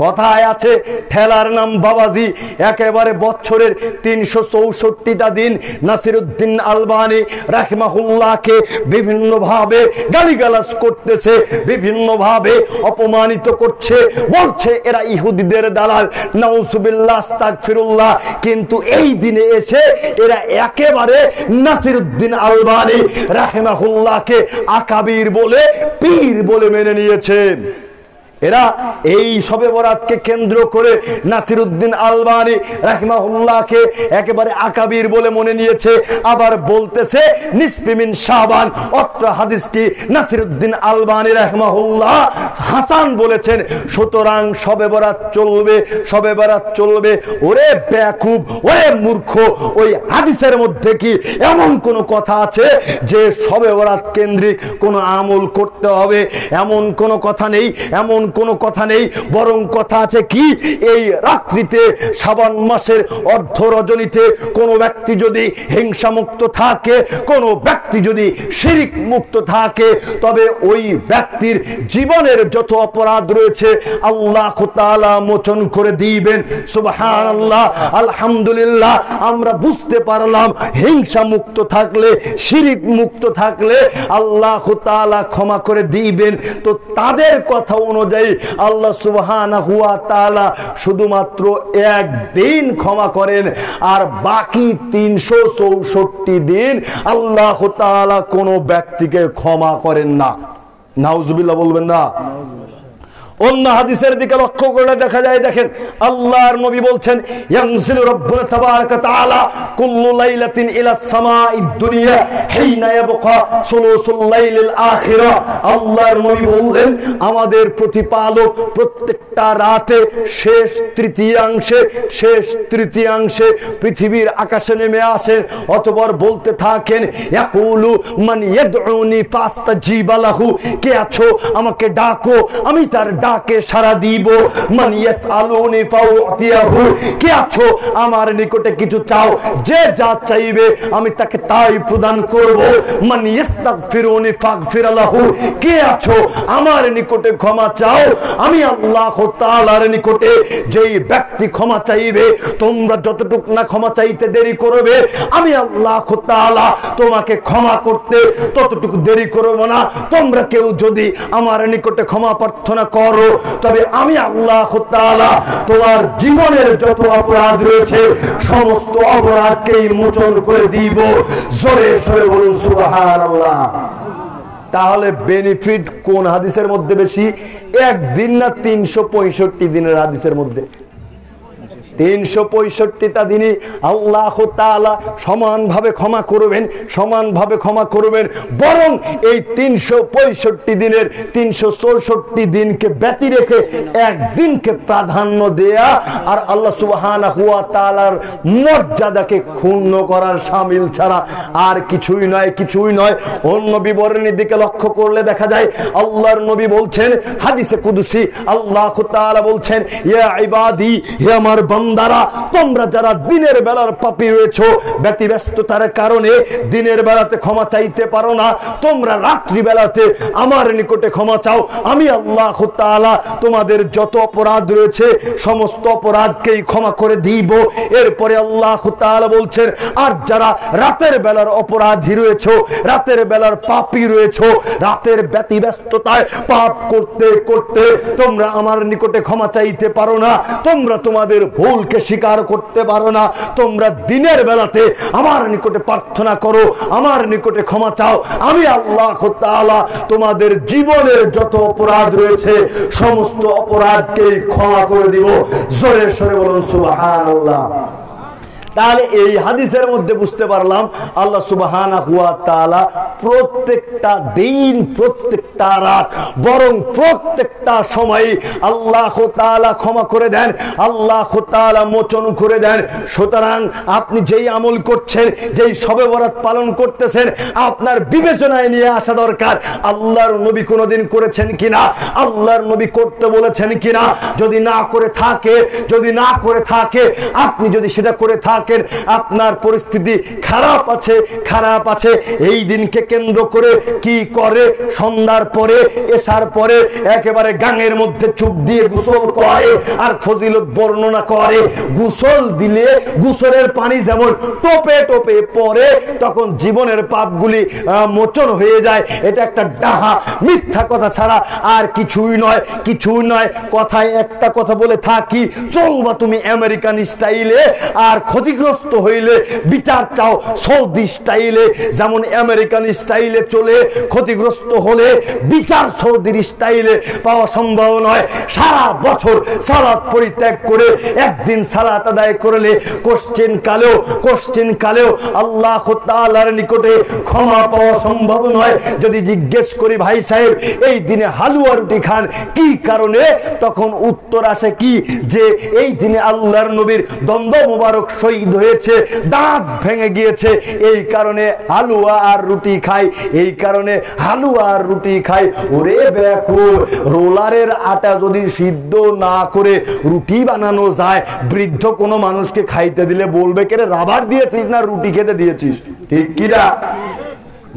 কথায় আছে, ঠেলার নাম বাবাজি। একেবারে বছরের 364টা দিন নাসিরউদ্দিন আলবানী রাহিমাহুল্লাহকে বিভিন্নভাবে গালিগালাজ করতেছে, বিভিন্নভাবে অপমানিত করছে, বলছে এরা ইহুদিদের দালাল, নাউজুবিল্লাহ, আস্তাগফিরুল্লাহ। কিন্তু এই দিনে এসে এরা একেবারে নাসিরউদ্দিন আলবানী রাহিমাহুল্লাহকে আকাবির বলে, পীর বলে মেনে নিয়েছে। এরা এই শবে বরাতকে কেন্দ্র করে নাসিরউদ্দিন আলবানী রাহিমাহুল্লাহকে একেবারে আকাবির বলে মনে নিয়েছে। আবার বলতেছে নিসফি মিন শাবান। অত্র হাদিসটি নাসিরউদ্দিন আলবানী রাহিমাহুল্লাহ হাসান বলেছেন। সুতরাং শবে বরাত চলবে। ওরে বেকুব, ওরে মূর্খ, ওই হাদিসের মধ্যে কি এমন কোন কথা আছে যে শবে বরাত কেন্দ্রিক কোন আমল করতে হবে? এমন কোন কথা নেই, বরং কথা আছে কি? এই রাত্রিতে, শাবান মাসের অর্ধ রজনীতে কোন ব্যক্তি যদি হিংসা মুক্ত থাকে, কোন ব্যক্তি যদি শিরক মুক্ত থাকে, তবে ওই ব্যক্তির জীবনের যত অপরাধ রয়েছে আল্লাহ তাআলা মোচন করে দিবেন। সুবহানাল্লাহ, আলহামদুলিল্লাহ। আমরা বুঝতে পারলাম হিংসা মুক্ত থাকলে, শিরক মুক্ত থাকলে আল্লাহ তাআলা ক্ষমা করে দিবেন। তো তাদের কথা অনুযায়ী আল্লাহ সুবহানাহু ওয়া তাআলা শুধুমাত্র একদিন ক্ষমা করেন, আর বাকি 364 দিন আল্লাহ তাআলা কোনো ব্যক্তিকে ক্ষমা করেন না। নাউজুবিল্লাহ বলবেন না? অন্য হাদিসের দিকে লক্ষ্য করলে দেখা যায়, দেখেন আল্লাহর নবী বলছেন ইয়ানজিলু রাব্বুনা তাবারাকা তাআলা কুল্লু লাইলাতিন ইলাস সামাঈদ দুনিয়া হিনা ইয়াবকা সুলুসুল লাইলিল আখিরা। আল্লাহর নবী বললেন আমাদের প্রতিপালক প্রত্যেকটা রাতে শেষ তৃতীয়াংশে পৃথিবীর আকাশে নেমে আসেন, অতঃপর বলতে থাকেন ইয়াকুলু মান ইয়াদউনি ফাস্তাজিবা লাহু, কে আছো আমাকে ডাকো আমি তার ডাকে সাড়া দিব। মান ইয়াসআলুনি ফাউতিয়াহু, কে আছো আমার নিকটে কিছু চাও, যে যা চাইবে আমি তাকে তাই প্রদান করব। মান ইস্তাগফিরুনি ফাগফির লাহু, কে আছো আমার নিকটে ক্ষমা চাও, আমি আল্লাহ তাআলার নিকটে যেই ব্যক্তি ক্ষমা চাইবে তোমরা যতটুক না ক্ষমা চাইতে দেরি করবে আমি আল্লাহ তাআলা তোমাকে ক্ষমা করতে ততটুকু দেরি করব না। তোমরা কেউ যদি আমার নিকটে ক্ষমা প্রার্থনা করো তবে আমি আল্লাহ তাআলা তোমার জীবনের যত অপরাধ রয়েছে সমস্ত অপরাধকেই মোচন করে দিব। জোরে সরে বলুন সুবহানাল্লাহ। তাহলে বেনিফিট কোন হাদিসের মধ্যে বেশি, একদিন না 365 দিনের হাদিসের মধ্যে? 365টা দিনই আল্লাহ তাআলা সমানভাবে ক্ষমা করবেন। বরং এই 365 দিনের 364 দিনকে ব্যতি রেখে একদিনকে প্রাধান্য দেয়া আর আল্লাহ সুবহানাহু ওয়া তাআলার মর্যাদাকে ক্ষুণ্ণ করার শামিল ছাড়া আর কিছুই নয়। অন্য বিবরণের দিকে লক্ষ্য করলে দেখা যায় আল্লাহর নবী বলছেন হাদিসে কুদসি, আল্লাহ তাআলা বলছেন ইয়া ইবাদি, হে আমার বান্দারা, তোমরা যারা দিনের বেলার পাপী রয়েছো, ব্যতিব্যস্ততার কারণে দিনের বেলাতে ক্ষমা চাইতে পারো না, তোমরা রাত্রি বেলাতে আমার নিকটে ক্ষমা চাও, আমি আল্লাহ তাআলা তোমাদের যত অপরাধ রয়েছে সমস্ত অপরাধকেই ক্ষমা করে দিব। এরপরে আল্লাহ তাআলা বলছেন আর যারা রাতের বেলার অপরাধী রয়েছো, রাতের বেলার পাপী রয়েছো, রাতের ব্যতিব্যস্ততায় পাপ করতে করতে তোমরা আমার নিকটে ক্ষমা চাইতে পারো না, তোমরা তোমাদের ভুলকে স্বীকার করতে পারো না, তোমরা দিনের বেলাতে আমার নিকটে প্রার্থনা করো, আমার নিকটে ক্ষমা চাও, আমি আল্লাহ তাআলা তোমাদের জীবনের যত অপরাধ রয়েছে সমস্ত অপরাধকেই ক্ষমা করে দিব। জোরে সরে বলুন সুবহানাল্লাহ। তাহলে এই হাদিসের মধ্যে বুঝতে পারলাম আল্লাহ সুবহানাহু ওয়া তাআলা প্রত্যেকটা দিন, প্রত্যেকটা রাত, বরং প্রত্যেকটা সময় আল্লাহ তাআলা ক্ষমা করে দেন, আল্লাহ তাআলা মোচন করে দেন। সুতরাং আপনি যেই আমল করছেন, যেই শবে বরাত পালন করতেছেন, আপনার বিবেচনায় নিয়ে আসা দরকার আল্লাহর নবী কোনোদিন করেছেন কিনা, আল্লাহর নবী করতে বলেছেন কিনা। যদি না করে থাকে আপনি যদি সেটা করে থাকেন আপনার পরিস্থিতি খারাপ আছে। এই দিনকে কেন্দ্র করে কি করে, সন্ধ্যার পরে এশার পরে একেবারে গাঙের মধ্যে চুপ দিয়ে গোসল করে আর ফজিলত বর্ণনা করে। গোসল দিলে গোসলের পানি যেমন টোপে টোপে পড়ে তখন জীবনের পাপগুলি মোচন হয়ে যায়। এটা একটা ডাহা মিথ্যা কথা ছাড়া আর কিছুই নয়। কথায় একটা কথা বলে থাকি, চলবা তুমি আমেরিকান স্টাইলে, আর ক্ষতিগ্রস্ত হইলে বিচার চাও সৌদি স্টাইলে। যেমন আমেরিকান স্টাইলে চলে, ক্ষতিগ্রস্ত হলে বিচার সৌদির স্টাইলে পাওয়া সম্ভব নয়। সারা বছর সালাত পরিত্যাগ করে একদিন সালাত আদায় করলে কোশ্চেন কালেও আল্লাহ তাআলার নিকটে ক্ষমা পাওয়া সম্ভব নয়। যদি জিজ্ঞেস করি ভাই সাহেব এই দিনে হালুয়া রুটি খান কি কারণে, তখন উত্তর আসে কি যে এই দিনে আল্লাহর নবীর দ্বন্দ্ব মোবারক শহীদ হয়েছে, দাঁত ভেঙে গিয়েছে, এই কারণে হালুয়া আর রুটি খাই। ওরে বেকুল, রোলারের আটা যদি সিদ্ধ না করে রুটি বানানো যায়, বৃদ্ধ কোনো মানুষকে খাইতে দিলে বলবে কে রে রাবার দিয়েছিস না রুটি খেতে দিয়েছিস, ঠিক কিনা?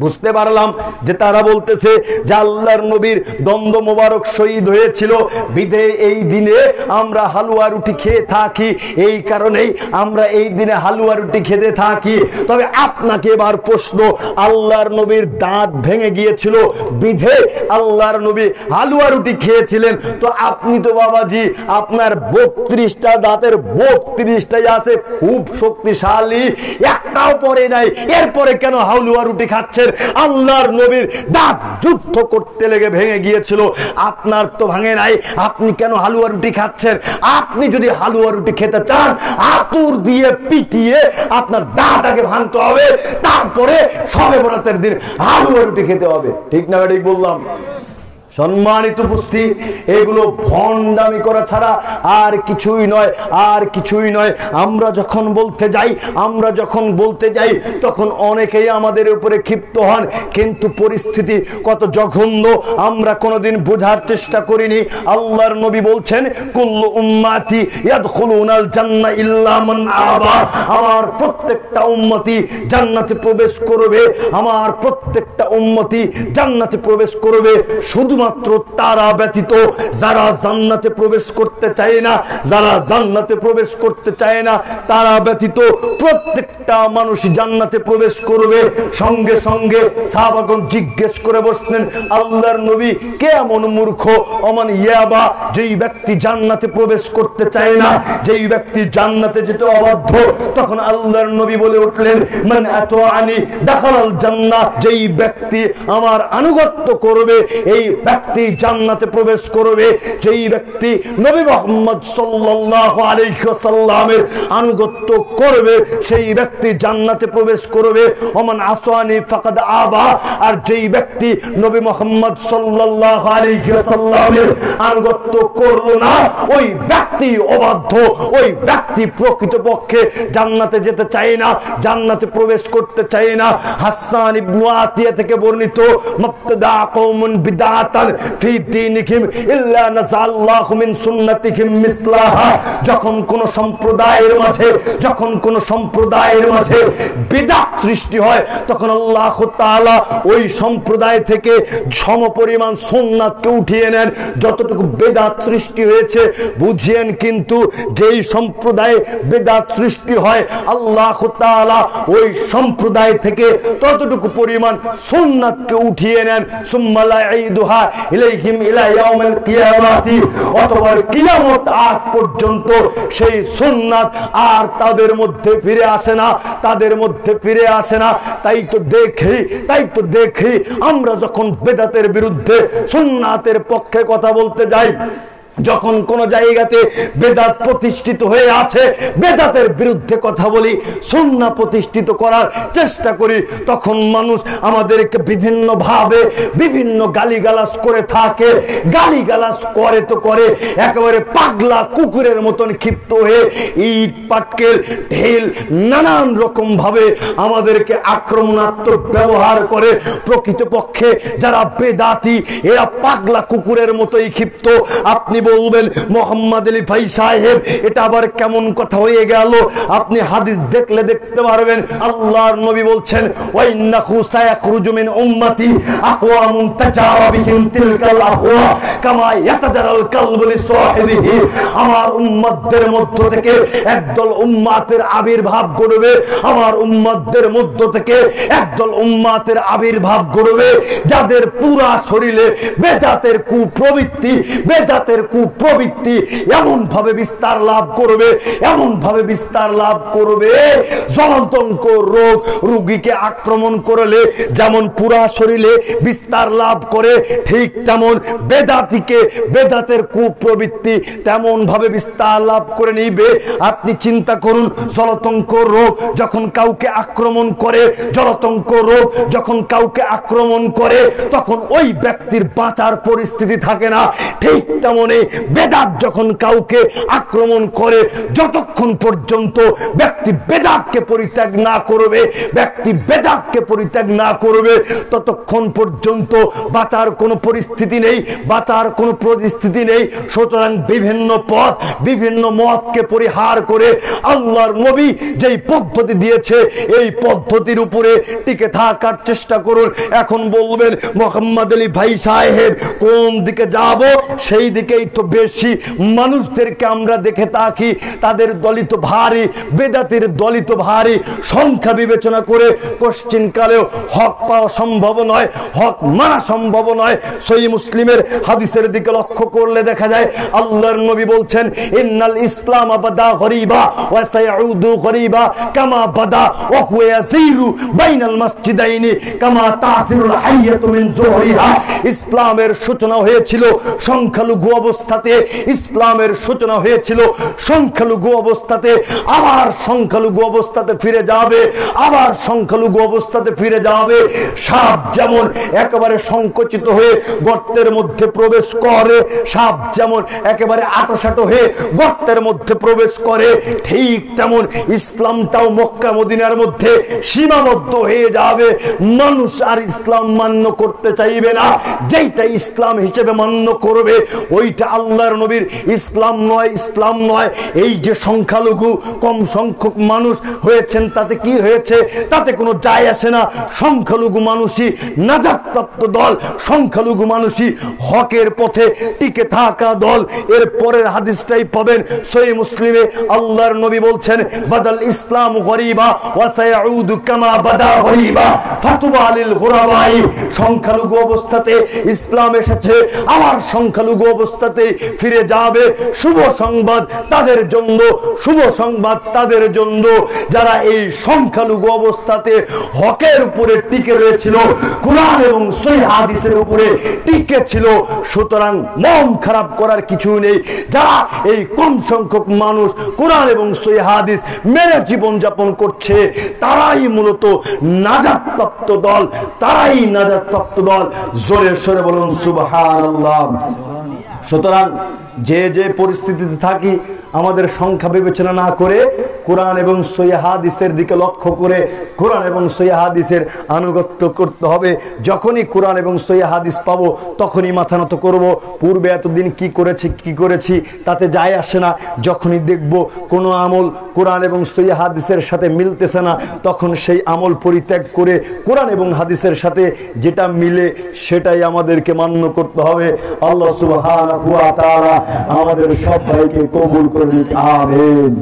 বুঝতে পারলাম যে তারা বলতেছে যে আল্লাহর নবীর দ্বন্দ্ব মোবারক শহীদ হয়েছিল বিধে এই দিনে আমরা হালুয়া রুটি খেয়ে থাকি, এই কারণেই আমরা এই দিনে হালুয়া রুটি খেতে থাকি। তবে আপনাকে এবার প্রশ্ন, আল্লাহর নবীর দাঁত ভেঙে গিয়েছিল বিধে আল্লাহর নবী হালুয়া রুটি খেয়েছিলেন, তো আপনি তো বাবাজি আপনার 32টা দাঁতের 32টাই আছে, খুব শক্তিশালী, একটাও পরে নাই, এরপরে কেন হালুয়া রুটি খাচ্ছেন? আল্লাহর নবীর দাঁত যুদ্ধ করতে লেগে ভেঙে গিয়েছিল, আপনার তো ভাঙে নাই, আপনি কেন হালুয়া রুটি খাচ্ছেন? আপনি যদি হালুয়া রুটি খেতে চান, আতুর দিয়ে পিটিয়ে আপনার দাঁত আগে ভাঙতে হবে, তারপরে শবে বরাতের দিন হালুয়া রুটি খেতে হবে। ঠিক না ঠিক বললাম? সম্মানিত উপস্থিতি, এগুলো ভণ্ডামি করা ছাড়া আর কিছুই নয়, আর কিছুই নয়। আমরা যখন বলতে যাই তখন অনেকেই আমাদের উপরে ক্ষিপ্ত হন, কিন্তু পরিস্থিতি কত জঘন্য আমরা কোনোদিন বোঝার চেষ্টা করিনি। আল্লাহর নবী বলছেন, কুল্লু উম্মাতি ইয়াদখুলুনাল জান্নাহ ইল্লা মান আবা, আমার প্রত্যেকটা উম্মতি জান্নাতে প্রবেশ করবে, আমার প্রত্যেকটা উম্মতি জান্নাতে প্রবেশ করবে, শুধু মাত্র তারা ব্যতীত যারা জান্নাতে প্রবেশ করতে চায় না, যারা জান্নাতে প্রবেশ করতে চায় না তারা ব্যতীত প্রত্যেকটা মানুষ জান্নাতে প্রবেশ করবে। সঙ্গে সঙ্গে সাহাবাগণ জিজ্ঞেস করে বসলেন, আল্লাহর নবী কে এমন মূর্খ, অমান ইয়াবা, যেই ব্যক্তি জান্নাতে প্রবেশ করতে চায় না, যেই ব্যক্তি জান্নাতে যেতে অবাধ্য। তখন আল্লাহর নবী বলে উঠলেন, মান আতাআনি দাখালাল জান্নাহ, যেই ব্যক্তি আমার আনুগত্য করবে এই ব্যক্তি জান্নাতে প্রবেশ করবে। যেই ব্যক্তি নবী মুহাম্মদ সাল্লাল্লাহু আলাইহি ওয়াসাল্লামের আনুগত্য করবে সেই ব্যক্তি জান্নাতে প্রবেশ করবে। ওমান আসানি ফাকাদ আবা, আর যেই ব্যক্তি নবী মুহাম্মদ সাল্লাল্লাহু আলাইহি ওয়াসাল্লামের আনুগত্য করলো না ওই ব্যক্তি অবাধ্য, ওই ব্যক্তি প্রকৃতপক্ষে জান্নাতে যেতে চায় না, জান্নাতে প্রবেশ করতে চায় না। হাসান ইবনে আতিয়া থেকে বর্ণিত, মুবতাদা কওমুন বিদআতান ফি দীনিহিম ইল্লা নাযাল্লাহু মিন সুন্নাতিহিম মিসলাহা, যখন কোন সম্প্রদায়ের মাঝে বিদআত সৃষ্টি হয় তখন আল্লাহ তাআলা ওই সম্প্রদায় থেকে সমপরিমাণ সুন্নাতকে উঠিয়ে নেন। যতটুকু বিদআত সৃষ্টি হয়েছে বুঝিয়েন, কিন্তু যেই সম্প্রদায়ে বিদআত সৃষ্টি হয় আল্লাহ তাআলা ওই সম্প্রদায় থেকে ততটুকু পরিমাণ সুন্নাতকে উঠিয়ে নেন। সুম্মা লা ইয়াইদুহা ইলাইহিম ইলা ইয়াউমিল কিয়ামাতি, অতঃপর কিয়ামত আগ পর্যন্ত সেই সুন্নাত আর তাদের মধ্যে ফিরে আসে না, তাদের মধ্যে ফিরে আসে না। তাই তো দেখি আমরা যখন বিদআতের বিরুদ্ধে সুন্নাতের পক্ষে কথা বলতে যাই, যখন কোন জায়গাতে বেদাত প্রতিষ্ঠিত হয়ে আছে বেদাতের বিরুদ্ধে কথা বলি, সুন্নাহ প্রতিষ্ঠিত করার চেষ্টা করি, তখন মানুষ আমাদেরকে বিভিন্ন ভাবে বিভিন্ন গালিগালাজ করে থাকে। গালিগালাজ করে তো করে, একেবারে পাগলা কুকুরের মতন ক্ষিপ্ত হয়ে ইট পাটকেল ঢেল নানান রকম ভাবে আমাদেরকে আক্রমণাত্মক ব্যবহার করে। প্রকৃতপক্ষে যারা বেদাতি এরা পাগলা কুকুরের মতোই ক্ষিপ্ত। আপনি বলবেন মোহাম্মদ আলী ভাই সাহেব এটা আবার কেমন কথা হয়ে গেল? আপনি হাদিস দেখলে দেখতে পারবেন, আল্লাহর নবী বলছেন, ওয়া ইন্নাহু সায়াখরুজু মিন উম্মতি আকওয়ামুন তাজারা বিহিম তিলকাল আহওয়া কামা ইয়াতাজারাল কালবু লিসাহিবিহি, আমার উম্মতদের মধ্য থেকে একদল উম্মতের আবির্ভাব ঘটবে, আমার উম্মতদের মধ্য থেকে একদল উম্মতের আবির্ভাব ঘটবে যাদের পুরা শরীরে বেদাতের কুপ্রবৃত্তি এমন ভাবে বিস্তার লাভ করবে, এমন ভাবে বিস্তার লাভ করবে, জ্বলন্তঙ্ক রোগ রোগীকে আক্রমণ করলে যেমন পুরা শরীরে বিস্তার লাভ করে, ঠিক তেমন বেদাতের কুপ্রবৃত্তি তেমন ভাবে বিস্তার লাভ করে নিবে। আপনি চিন্তা করুন, জ্বলন্তঙ্ক রোগ যখন কাউকে আক্রমণ করে, জ্বলন্তঙ্ক রোগ যখন কাউকে আক্রমণ করে তখন ওই ব্যক্তির বাঁচার পরিস্থিতি থাকে না। ঠিক তেমনি বেদাত যখন কাউকে আক্রমণ করে, যতক্ষণ পর্যন্ত ব্যক্তি বেদাতকে পরিত্যাগ না করবে ততক্ষণ পর্যন্ত বাঁচার কোনো পরিস্থিতি নেই, সুতরাং বিভিন্ন পথ বিভিন্ন মতকে পরিহার করে আল্লাহর নবী যেই পদ্ধতি দিয়েছে এই পদ্ধতির উপরে টিকে থাকার চেষ্টা করুন। এখন বলবেন মোহাম্মদ আলী ভাই সাহেব কোন দিকে যাব? সেই দিকেই তো বেশি মানুষদেরকে আমরা দেখে থাকি, তাদের দলিত ভারী, বেদাতের দলিত ভারী, সংখ্যা বিবেচনা করে কোশ্চিন কালেও হক পাওয়া সম্ভব নয়, হক মানা সম্ভব নয়। সহিহ মুসলিমের হাদিসের দিকে লক্ষ্য করলে দেখা যায় আল্লাহর নবী বলছেন, ইন্নাল ইসলাম বাদা গরিবা ওয়া সায়াউদু গরিবা কামা বাদা ওয়া হুয়া ইয়াসিরু বাইনাল মসজিদাইনি কামা তাসিরুল হাইয়াতু মিন যুহরিহা। ইসলামের সূচনা হয়েছিল সংখ্যালঘু অবস্থাতে, ইসলামের সূচনা হয়েছিল সংখ্যালঘু অবস্থাতে, আবার সংখ্যালঘু অবস্থাতে ফিরে যাবে, আবার সংখ্যালঘু অবস্থাতে ফিরে যাবে। সাপ যেমন একেবারে সংকুচিত হয়ে গর্তের মধ্যে প্রবেশ করে, সাপ যেমন একেবারে আটোসাটো হয়ে গর্তের মধ্যে প্রবেশ করে, ঠিক তেমন ইসলামটাও মক্কা মদিনার মধ্যে সীমাবদ্ধ হয়ে যাবে। মানুষ আর ইসলাম মান্য করতে চাইবে না, যেইটা ইসলাম হিসেবে মান্য করবে ওইটা আল্লাহর নবীর ইসলাম নয়, ইসলাম নয়। এই যে সংখ্যালঘু কম সংখ্যক মানুষ হয়েছেন তাতে কি হয়েছে, তাতে কোনো যায় আসে না। সংখ্যালঘু মানুষই নাজাতপ্রাপ্ত দল, সংখ্যালঘু মানুষই হকের পথে টিকে থাকা দল। এর পরের হাদিসটাই পাবেন সহিহ মুসলিমে, আল্লাহর নবী বলছেন, বাদাল ইসলাম গরিবা ওয়া সায়াউদু কামা বাদা গরিবা ফাতুবা লিল গুরাবাই। সংখ্যালঘু অবস্থাতে ইসলাম এসেছে, আবার সংখ্যালঘু অবস্থাতে ফিরে যাবে। শুভ সংবাদ তাদের জন্য, শুভ সংবাদ তাদের জন্য যারা এই সংখ্যালঘু অবস্থাতে হকের উপরে টিকে রয়েছিল, কুরআন এবং সহিহ হাদিসের উপরে টিকে ছিল। সুতরাং মন খারাপ করার কিছু নেই। যারা এই কম সংখ্যক মানুষ কুরআন এবং সহিহ হাদিস মেনে জীবন যাপন করছে, তারাই মূলত নাজাতপ্রাপ্ত দল, তারাই নাজাতপ্রাপ্ত দল। জোরে সরে বলুন সুবহানাল্লাহ। সুতরাং যে যে পরিস্থিতিতে থাকি আমাদের সংখ্যা বিবেচনা না করে কোরআন এবং সহিহ হাদিসের দিকে লক্ষ্য করে কোরআন এবং সহিহ হাদিসের আনুগত্য করতে হবে। যখনই কোরআন এবং সহিহ হাদিস পাবো তখনই মাথা নত করব। পূর্বে এতদিন কি করেছি তাতে যায় আসে না। যখনই দেখব কোনো আমল কোরআন এবং সহিহ হাদিসের সাথে মিলতেছে না, তখন সেই আমল পরিত্যাগ করে কোরআন এবং হাদিসের সাথে যেটা মিলে সেটাই আমাদেরকে মান্য করতে হবে। আল্লাহ সুবহানাহু ওয়া তাআলা আমাদের সবাইকে কবুল করুন, আমিন।